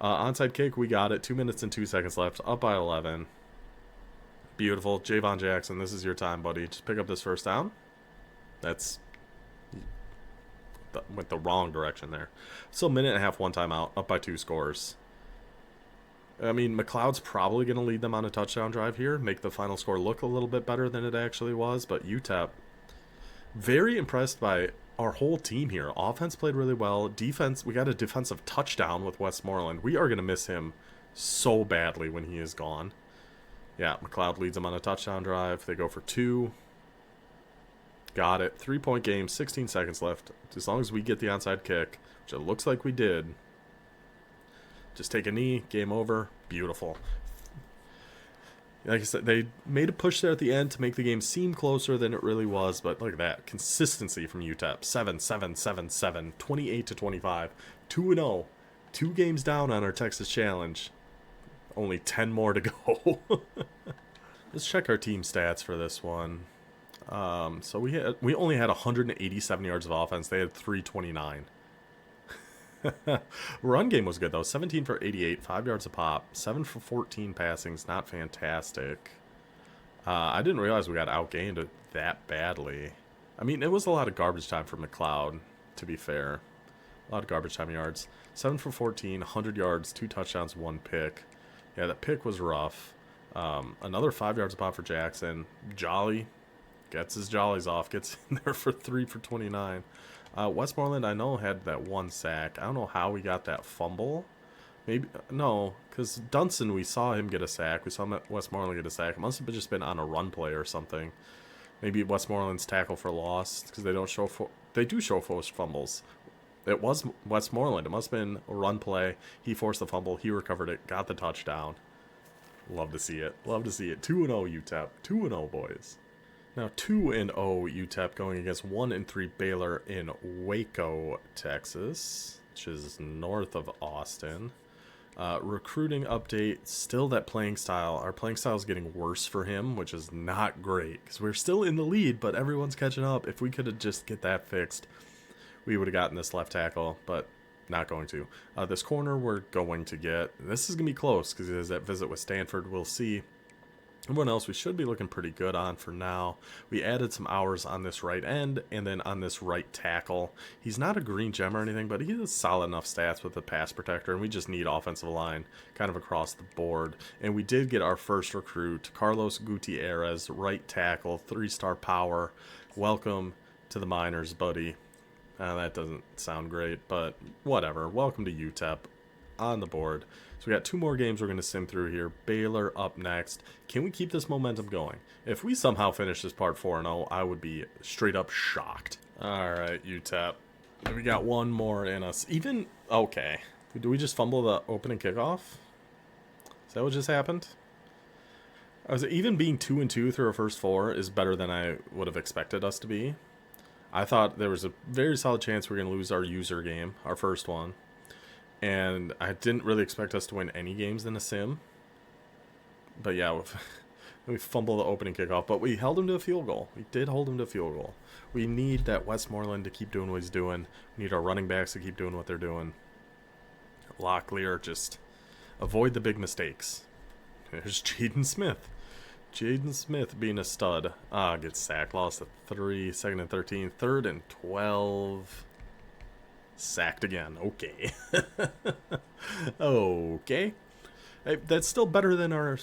Onside kick, we got it. 2 minutes and 2 seconds left. Up by 11. Beautiful. Javon Jackson, this is your time, buddy. Just pick up this first down. That's went the wrong direction there. Still a minute and a half, one timeout. Up by 2 scores. I mean, McLeod's probably going to lead them on a touchdown drive here. Make the final score look a little bit better than it actually was. But UTEP, very impressed by our whole team here. Offense played really well. Defense, we got a defensive touchdown with Westmoreland. We are going to miss him so badly when he is gone. Yeah, McLeod leads them on a touchdown drive. They go for 2. Got it. 3-point game, 16 seconds left. As long as we get the onside kick, which it looks like we did. Just take a knee, game over. Beautiful. Like I said, they made a push there at the end to make the game seem closer than it really was, but look at that. Consistency from UTEP. 7-7-7-7, 28-25, 2-0. 2 games down on our Texas Challenge. Only 10 more to go. Let's check our team stats for this one. So we only had 187 yards of offense. They had 329. Run game was good though. 17 for 88, 5 yards a pop, 7 for 14 passings. Not fantastic. I didn't realize we got outgained that badly. I mean, it was a lot of garbage time for McLeod, to be fair. A lot of garbage time yards. 7 for 14, 100 yards, 2 touchdowns, 1 pick. Yeah, that pick was rough. Another 5 yards a pop for Jackson. Jolly gets his jollies off, gets in there for 3 for 29. Westmoreland, I know, had that 1 sack. I don't know how we got that fumble. Maybe, no, because Dunson, we saw him get a sack. We saw Westmoreland get a sack. It must have just been on a run play or something. Maybe Westmoreland's tackle for loss, because they do show forced fumbles. It was Westmoreland. It must have been a run play. He forced the fumble. He recovered it. Got the touchdown. Love to see it. Love to see it. 2-0 UTEP. 2-0, boys. Now 2-0 UTEP going against 1-3 Baylor in Waco, Texas, which is north of Austin. Recruiting update, still that playing style. Our playing style is getting worse for him, which is not great because we're still in the lead, but everyone's catching up. If we could have just get that fixed, we would have gotten this left tackle, but not going to. This corner we're going to get. This is going to be close because there's that visit with Stanford. We'll see. Everyone else we should be looking pretty good on for now. We added some hours on this right end and then on this right tackle. He's not a green gem or anything, but he has solid enough stats with the pass protector, and we just need offensive line kind of across the board. And we did get our first recruit, Carlos Gutierrez, right tackle, 3-star power. Welcome to the Miners, buddy. That doesn't sound great, but whatever. Welcome to UTEP on the board. So we got 2 more games we're going to sim through here. Baylor up next. Can we keep this momentum going? If we somehow finish this part 4-0, I would be straight up shocked. Alright, UTEP. We got one more in us. Even, okay. Do we just fumble the opening kickoff? Is that what just happened? Even being 2-2 through our first 4 is better than I would have expected us to be. I thought there was a very solid chance we were going to lose our user game, our first one. And I didn't really expect us to win any games in a sim. But yeah, we fumbled the opening kickoff, but we held him to a field goal. We did hold him to a field goal. We need that Westmoreland to keep doing what he's doing. We need our running backs to keep doing what they're doing. Locklear, just avoid the big mistakes. There's Jaden Smith. Jaden Smith being a stud. Gets sacked. Lost at 3. 2nd and 13. 3rd and 12. Sacked again. Okay. Okay. Hey, that's still better than our,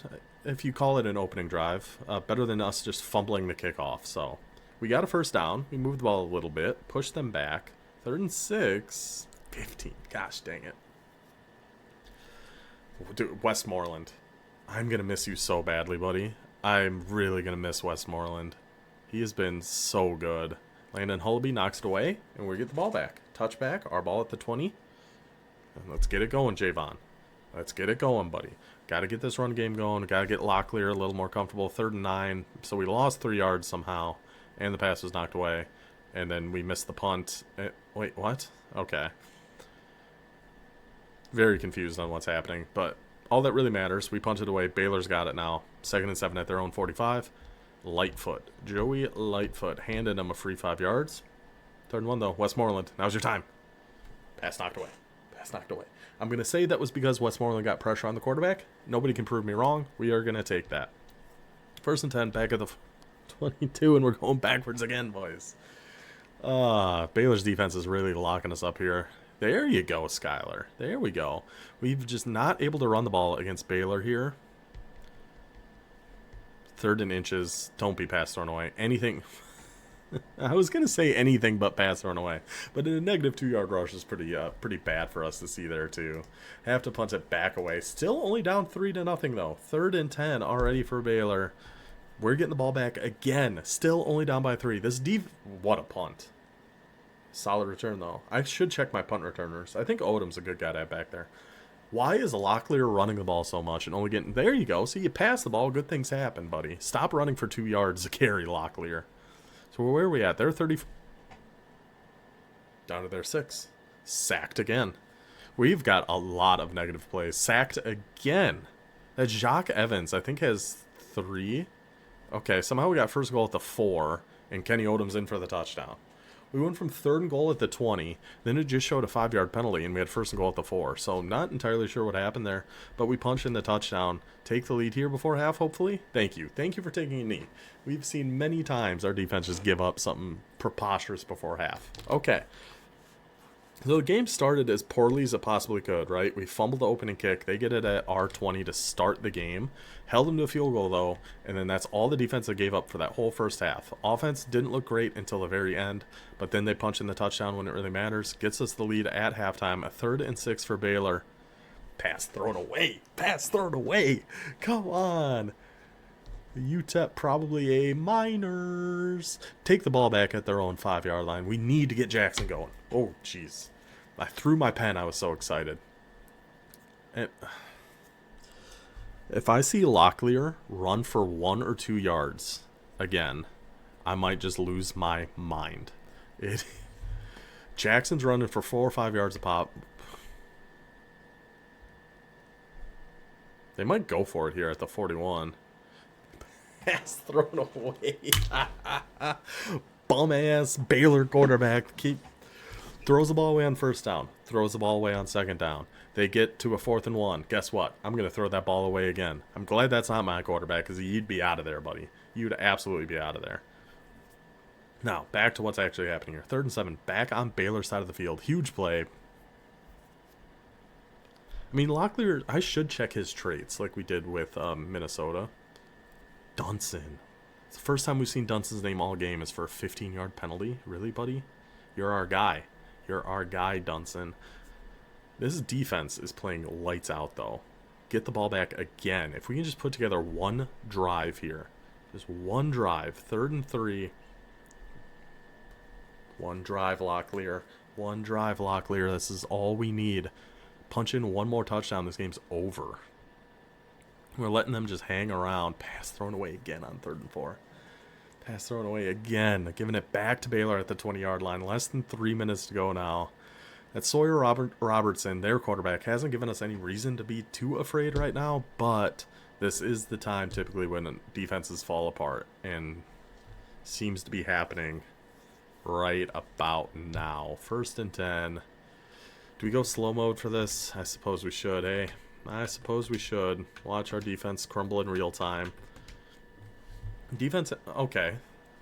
if you call it an opening drive, better than us just fumbling the kickoff. So we got a first down. We moved the ball a little bit. Pushed them back. 3rd and 6. 15. Gosh dang it. Dude, Westmoreland. I'm going to miss you so badly, buddy. I'm really going to miss Westmoreland. He has been so good. Landon Hullaby knocks it away, and we get the ball back. Touchback, our ball at the 20. And let's get it going, Javon. Let's get it going, buddy. Got to get this run game going. Got to get Locklear a little more comfortable. 3rd and 9. So we lost 3 yards somehow, and the pass was knocked away. And then we missed the punt. Wait, what? Okay. Very confused on what's happening, but all that really matters, we punted away. Baylor's got it now. 2nd and 7 at their own 45. Lightfoot. Joey Lightfoot handed him a free 5 yards. 3rd and 1, though. Westmoreland, now's your time. Pass knocked away. Pass knocked away. I'm going to say that was because Westmoreland got pressure on the quarterback. Nobody can prove me wrong. We are going to take that. 1st and 10, back at the 22, and we're going backwards again, boys. Baylor's defense is really locking us up here. There you go, Skylar. There we go. We've just not able to run the ball against Baylor here. 3rd and inches. Don't be pass thrown away. Anything. I was going to say anything but pass thrown away. But a negative 2-yard rush is pretty bad for us to see there, too. Have to punt it back away. Still only down 3-0, though. 3rd and 10 already for Baylor. We're getting the ball back again. Still only down by 3. This what a punt. Solid return, though. I should check my punt returners. I think Odom's a good guy to have back there. Why is Locklear running the ball so much and only getting... There you go. See, you pass the ball. Good things happen, buddy. Stop running for 2 yards to carry Locklear. So where are we at? They're 30... Down to their 6. Sacked again. We've got a lot of negative plays. Sacked again. That Jacques Evans, I think, has 3. Okay, somehow we got first goal at the 4, and Kenny Odom's in for the touchdown. We went from 3rd and goal at the 20, then it just showed a 5-yard penalty, and we had 1st and goal at the 4. So not entirely sure what happened there, but we punched in the touchdown. Take the lead here before half, hopefully. Thank you. Thank you for taking a knee. We've seen many times our defense just give up something preposterous before half. Okay. So the game started as poorly as it possibly could, right? We fumbled the opening kick. They get it at our 20 to start the game. Held them to a field goal, though, and then that's all the defense that gave up for that whole first half. Offense didn't look great until the very end, but then they punch in the touchdown when it really matters. Gets us the lead at halftime. A 3rd and 6 for Baylor. Pass thrown away. Pass thrown away. Come on. The UTEP probably a minors. Take the ball back at their own 5-yard line. We need to get Jackson going. Oh, jeez. I threw my pen. I was so excited. And if I see Locklear run for 1 or 2 yards again, I might just lose my mind. Jackson's running for 4 or 5 yards a pop. They might go for it here at the 41. Pass thrown away. Bum ass Baylor quarterback throws the ball away on 1st down. Throws the ball away on 2nd down. They get to a 4th and 1. Guess what? I'm going to throw that ball away again. I'm glad that's not my quarterback because you'd be out of there, buddy. You'd absolutely be out of there. Now, back to what's actually happening here. 3rd and 7. Back on Baylor's side of the field. Huge play. I mean, Locklear, I should check his traits like we did with Minnesota. Dunson. It's the first time we've seen Dunson's name all game is for a 15-yard penalty. Really, buddy? You're our guy. You're our guy, Dunson. This defense is playing lights out, though. get the ball back again. If we can just put together one drive here. Just one drive. 3rd and 3. One drive, Locklear. One drive, Locklear. This is all we need. Punch in one more touchdown. This game's over. We're letting them just hang around. Pass thrown away again on 3rd and 4. Pass thrown away again. Giving it back to Baylor at the 20-yard line. Less than 3 minutes to go now. That Sawyer Robertson, their quarterback, hasn't given us any reason to be too afraid right now, but this is the time typically when defenses fall apart, and seems to be happening right about now. 1st and 10. Do we go slow mode for this? I suppose we should, eh? I suppose we should. Watch our defense crumble in real time. Defense, okay.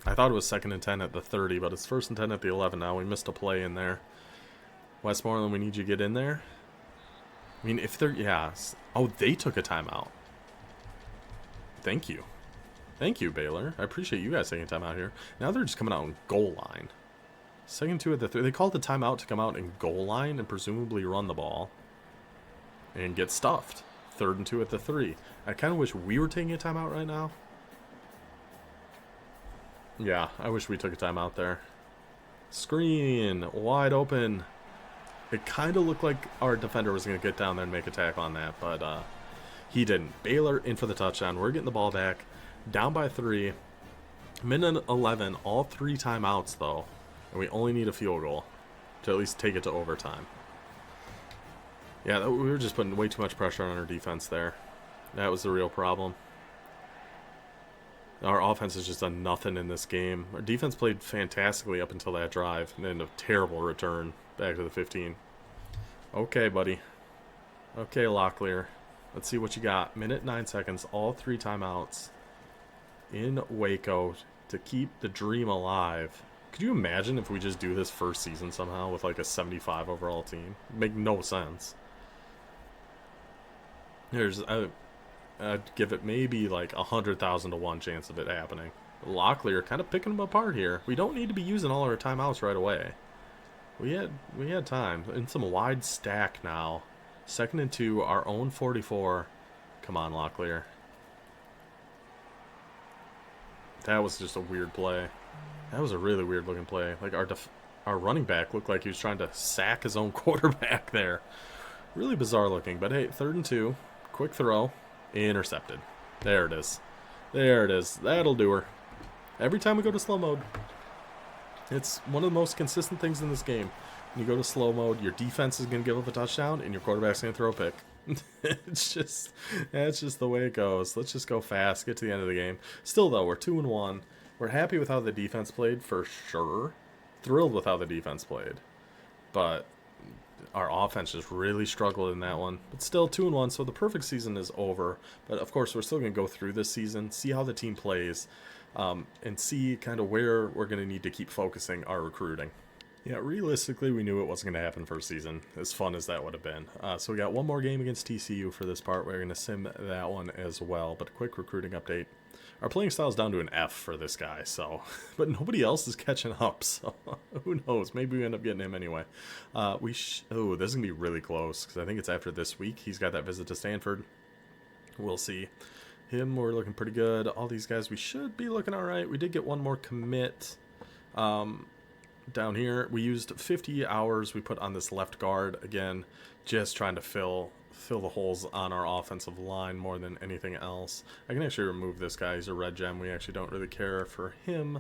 I thought it was 2nd and 10 at the 30, but it's 1st and 10 at the 11 now. We missed a play in there. Westmoreland, we need you to get in there. I mean, if they're, yeah. Oh, they took a timeout. Thank you. Thank you, Baylor. I appreciate you guys taking time out here. Now they're just coming out in goal line. 2nd and 2 at the 3. They called the timeout to come out in goal line and presumably run the ball. And get stuffed. 3rd and 2 at the 3. I kind of wish we were taking a timeout right now. Yeah, I wish we took a timeout there. Screen. Wide open. It kind of looked like our defender was going to get down there and make a tackle on that, but he didn't. Baylor in for the touchdown. We're getting the ball back. Down by 3. Minute 11. All 3 timeouts, though. And we only need a field goal to at least take it to overtime. Yeah, we were just putting way too much pressure on our defense there. That was the real problem. Our offense has just done nothing in this game. Our defense played fantastically up until that drive, and then a terrible return back to the 15. Okay, buddy. Okay, Locklear. Let's see what you got. Minute 9 seconds, all 3 timeouts in Waco to keep the dream alive. Could you imagine if we just do this first season somehow with like a 75 overall team? Make no sense. I'd give it maybe like 100,000 to 1 chance of it happening. Locklear kind of picking them apart here. We don't need to be using all our timeouts right away. We had time. In some wide stack now. 2nd and 2, our own 44. Come on, Locklear. That was just a weird play. That was a really weird looking play. Like our running back looked like he was trying to sack his own quarterback there. Really bizarre looking. But hey, 3rd and 2. Quick throw. Intercepted. There it is. There it is. That'll do her. Every time we go to slow mode, it's one of the most consistent things in this game. When you go to slow mode, your defense is going to give up a touchdown, and your quarterback's going to throw a pick. That's just the way it goes. Let's just go fast, get to the end of the game. Still, though, we're 2-1. We're happy with how the defense played, for sure. Thrilled with how the defense played. But our offense just really struggled in that one. But still 2-1, so the perfect season is over. But, of course, we're still going to go through this season, see how the team plays, and see kind of where we're going to need to keep focusing our recruiting. Yeah, realistically, we knew it wasn't going to happen first season, as fun as that would have been. So we got one more game against TCU for this part. We're going to sim that one as well. But a quick recruiting update. Our playing style is down to an F for this guy, so but nobody else is catching up, so who knows? Maybe we end up getting him anyway. Oh, this is going to be really close, because I think it's after this week. He's got that visit to Stanford. We'll see. Him, we're looking pretty good. All these guys, we should be looking all right. We did get one more commit down here. We used 50 hours we put on this left guard, again, just trying to fill the holes on our offensive line more than anything else. I can actually remove this guy. He's a red gem. We actually don't really care for him.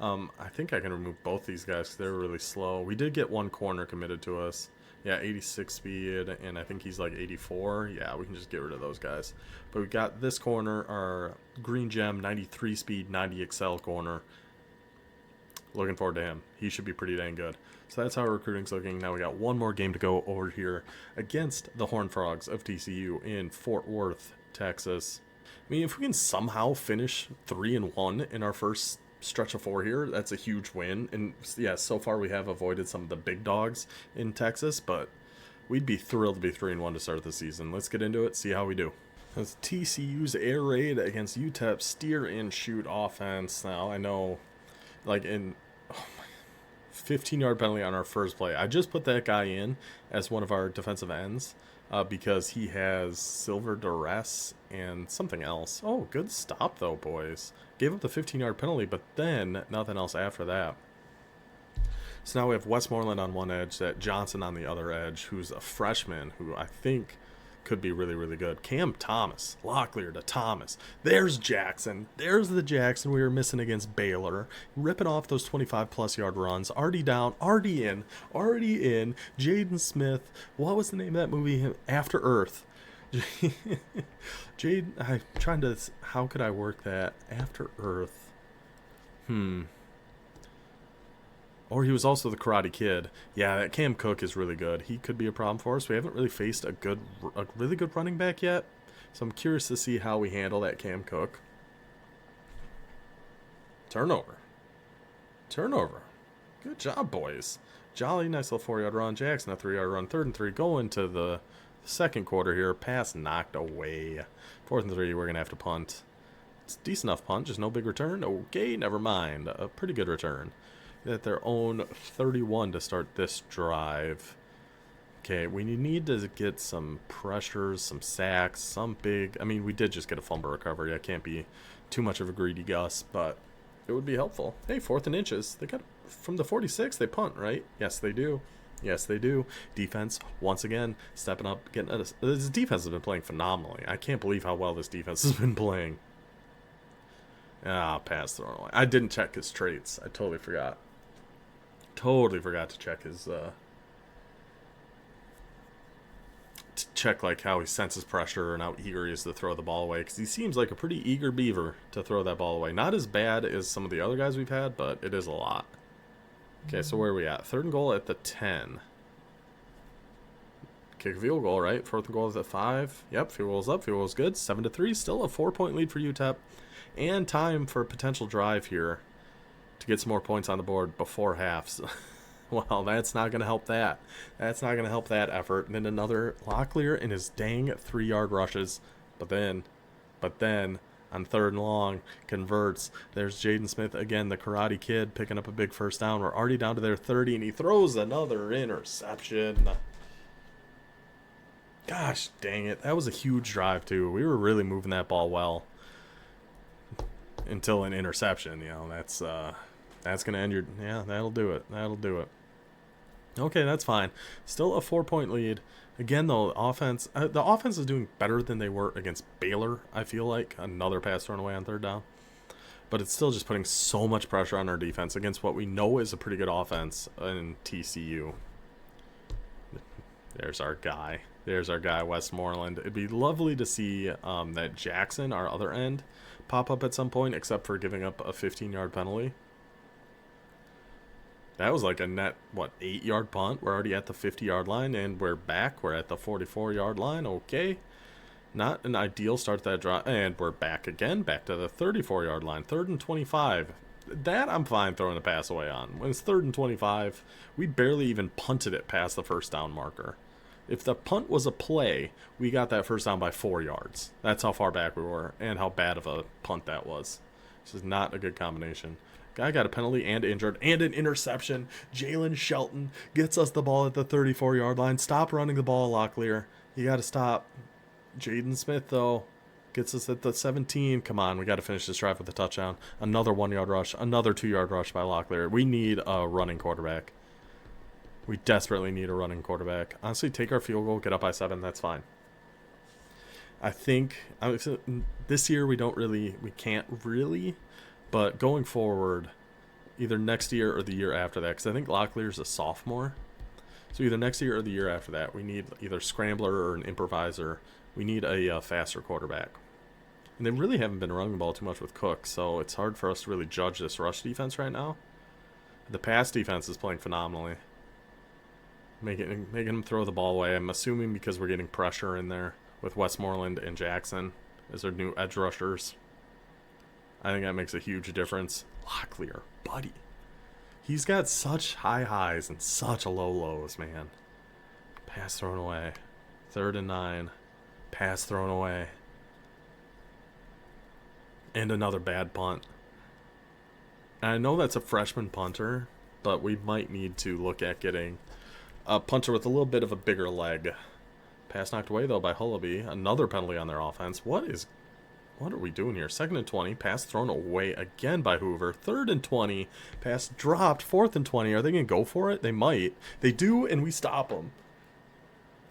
I think I can remove both these guys because they're really slow. We did get one corner committed to us. Yeah, 86 speed, and I think he's like 84. Yeah, we can just get rid of those guys. But we got this corner, our green gem, 93 speed, 90 excel corner. Looking forward to him. He should be pretty dang good. So that's how our recruiting's looking. Now we got one more game to go over here against the Horned Frogs of TCU in Fort Worth, Texas. I mean, if we can somehow finish 3-1 in our first stretch of 4 here, that's a huge win. And yeah, so far we have avoided some of the big dogs in Texas, but we'd be thrilled to be 3-1 to start the season. Let's get into it, see how we do. That's TCU's air raid against UTEP steer and shoot offense. Now I know, like in 15-yard penalty on our first play. I just put that guy in as one of our defensive ends. because he has silver duress and something else. Oh, good stop though, boys. Gave up the 15-yard penalty, but then nothing else after that. So now we have Westmoreland on one edge, that Johnson on the other edge, who's a freshman who I think could be really, really good. Cam Thomas, Locklear to Thomas. There's Jackson. There's the Jackson we were missing against Baylor. Ripping off those 25-plus yard runs. Already down, already in. Jaden Smith. What was the name of that movie? After Earth. Jaden, I'm trying to, how could I work that? After Earth. Or he was also the Karate Kid. Yeah, that Cam Cook is really good. He could be a problem for us. We haven't really faced a really good running back yet. So I'm curious to see how we handle that Cam Cook. Turnover. Good job, boys. Jolly, nice little 4-yard run. Jackson, a 3-yard run. 3rd and 3. Going to the second quarter here. Pass knocked away. 4th and 3, we're going to have to punt. It's a decent enough punt, just no big return. Okay, never mind. A pretty good return. At their own 31 to start this drive. Okay, we need to get some pressures, some sacks, some big... I mean, we did just get a fumble recovery. I can't be too much of a greedy Gus, but it would be helpful. Hey, 4th and inches. They got from the 46, they punt, right? Yes, they do. Defense, once again, stepping up, getting at us. This defense has been playing phenomenally. I can't believe how well this defense has been playing. Pass thrown away. I didn't check his traits. I totally forgot. To check his like how he senses pressure and how eager he is to throw the ball away, because he seems like a pretty eager beaver to throw that ball away. Not as bad as some of the other guys we've had, but it is a lot. Okay, so where are we at? 3rd and goal at the 10. Kick a field goal, right? 4th and goal at the 5. Yep, field goal's up. Field goal's good. 7-3. Still a 4-point lead for UTEP, and time for a potential drive here to get some more points on the board before halves. Well, that's not going to help that. That's not going to help that effort. And then another Locklear in his dang 3-yard rushes. But then, on 3rd and long, converts. There's Jaden Smith again, the Karate Kid, picking up a big first down. We're already down to their 30, and he throws another interception. Gosh dang it. That was a huge drive, too. We were really moving that ball well. Until an interception, that's going to end your... Yeah, that'll do it. Okay, that's fine. Still a 4-point lead. Again, though, the offense is doing better than they were against Baylor, I feel like. Another pass thrown away on 3rd down. But it's still just putting so much pressure on our defense against what we know is a pretty good offense in TCU. There's our guy, Westmoreland. It'd be lovely to see that Jackson, our other end, pop up at some point, except for giving up a 15-yard penalty. That was like a net, 8-yard punt? We're already at the 50-yard line, and we're back. We're at the 44-yard line. Okay. Not an ideal start to that drive. And we're back again, back to the 34-yard line. 3rd and 25. That I'm fine throwing the pass away on. When it's 3rd and 25, we barely even punted it past the first down marker. If the punt was a play, we got that first down by 4 yards. That's how far back we were, and how bad of a punt that was. This is not a good combination. Guy got a penalty and injured and an interception. Jalen Shelton gets us the ball at the 34-yard line. Stop running the ball, Locklear. You got to stop. Jaden Smith, though, gets us at the 17. Come on, we got to finish this drive with a touchdown. Another 1-yard rush. Another 2-yard rush by Locklear. We need a running quarterback. We desperately need a running quarterback. Honestly, take our field goal, get up by 7. That's fine. I think this year we can't really... But going forward, either next year or the year after that, because I think Locklear's a sophomore. So either next year or the year after that, we need either scrambler or an improviser. We need a faster quarterback. And they really haven't been running the ball too much with Cook, so it's hard for us to really judge this rush defense right now. The pass defense is playing phenomenally. Making them throw the ball away. I'm assuming because we're getting pressure in there with Westmoreland and Jackson as their new edge rushers. I think that makes a huge difference. Locklear, buddy. He's got such high highs and such low lows, man. Pass thrown away. 3rd and 9. Pass thrown away. And another bad punt. And I know that's a freshman punter, but we might need to look at getting a punter with a little bit of a bigger leg. Pass knocked away, though, by Hullaby. Another penalty on their offense. What are we doing here? 2nd and 20. Pass thrown away again by Hoover. 3rd and 20. Pass dropped. 4th and 20. Are they going to go for it? They might. They do, and we stop them.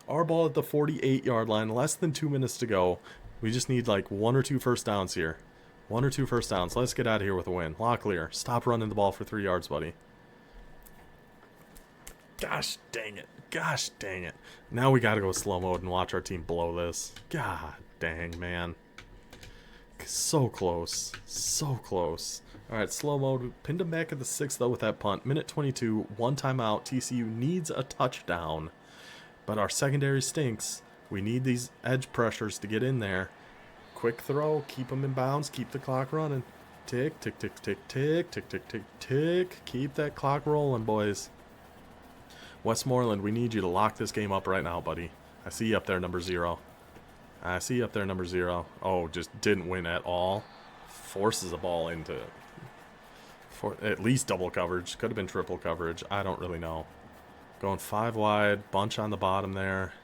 Our ball at the 48-yard line. Less than 2 minutes to go. We just need like 1 or 2 first downs here. 1 or 2 first downs. Let's get out of here with a win. Locklear, stop running the ball for 3 yards, buddy. Gosh dang it. Gosh dang it. Now we got to go slow mode and watch our team blow this. God dang, man. So close. So close. Alright, slow mode. Pinned him back at the 6th, though, with that punt. Minute 22. 1 timeout. TCU needs a touchdown. But our secondary stinks. We need these edge pressures to get in there. Quick throw. Keep them in bounds. Keep the clock running. Tick, tick, tick, tick, tick, tick, tick, tick, tick. Keep that clock rolling, boys. Westmoreland, we need you to lock this game up right now, buddy. I see you up there, number 0. I see you up there, number 0. Oh, just didn't win at all. Forces a ball into for at least double coverage. Could have been triple coverage. I don't really know. Going 5 wide. Bunch on the bottom there.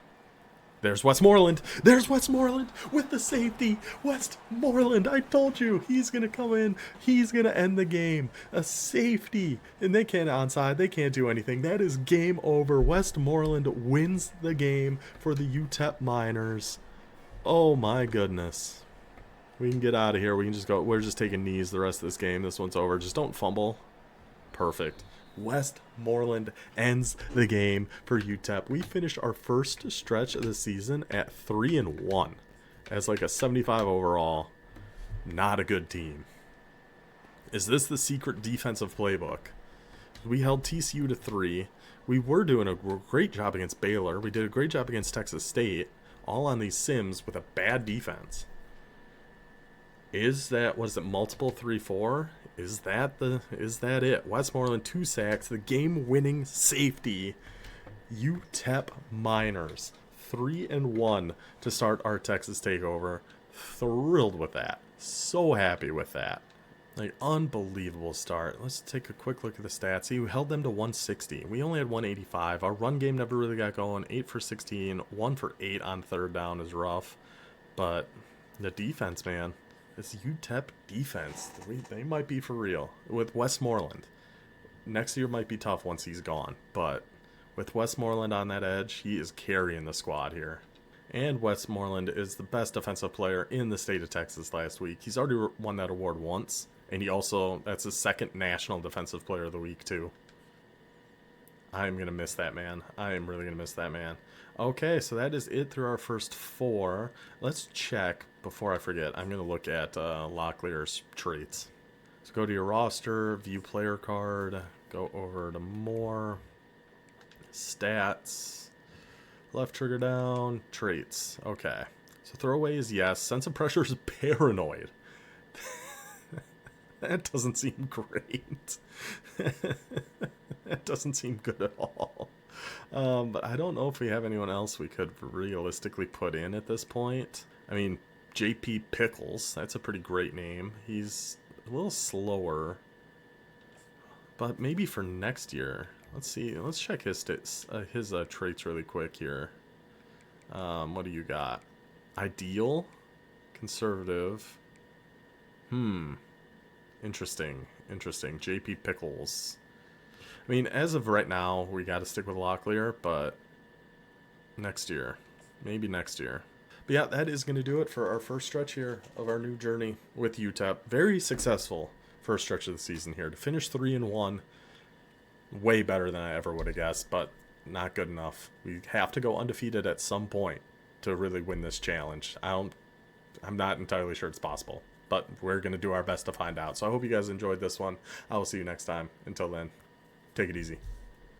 There's Westmoreland. There's Westmoreland with the safety. Westmoreland, I told you. He's going to come in. He's going to end the game. A safety. And they can't onside. They can't do anything. That is game over. Westmoreland wins the game for the UTEP Miners. Oh, my goodness. We can get out of here. We can just go. We're just taking knees the rest of this game. This one's over. Just don't fumble. Perfect. Westmoreland ends the game for UTEP. We finished our first stretch of the season at 3-1 as like a 75 overall. Not a good team. Is this the secret defensive playbook? We held TCU to 3. We were doing a great job against Baylor. We did a great job against Texas State. All on these sims with a bad defense. Was it multiple 3-4? Is that it? Westmoreland 2 sacks, the game-winning safety. UTEP Miners 3-1 to start our Texas takeover. Thrilled with that. So happy with that. Like, unbelievable start. Let's take a quick look at the stats. We held them to 160. We only had 185. Our run game never really got going. 8 for 16. 1 for 8 on 3rd down is rough. But the defense, man. This UTEP defense, they might be for real. With Westmoreland, next year might be tough once he's gone. But with Westmoreland on that edge, he is carrying the squad here. And Westmoreland is the best defensive player in the state of Texas last week. He's already won that award once. And that's his 2nd National Defensive Player of the Week, too. I'm going to miss that man. I am really going to miss that man. Okay, so that is it through our first 4. Let's check, before I forget, I'm going to look at Locklear's traits. So go to your roster, view player card, go over to more, stats, left trigger down, traits. Okay, so throwaway is yes, sense of pressure is paranoid. That doesn't seem great. That doesn't seem good at all. But I don't know if we have anyone else we could realistically put in at this point. I mean, JP Pickles, that's a pretty great name. He's a little slower. But maybe for next year. Let's see. Let's check his traits really quick here. What do you got? Ideal? Conservative? Interesting. JP Pickles. I mean, as of right now, we got to stick with Locklear, but next year. Maybe next year. But yeah, that is going to do it for our first stretch here of our new journey with UTEP. Very successful first stretch of the season here. To finish 3-1, way better than I ever would have guessed, but not good enough. We have to go undefeated at some point to really win this challenge. I'm not entirely sure it's possible, but we're going to do our best to find out. So I hope you guys enjoyed this one. I will see you next time. Until then, take it easy.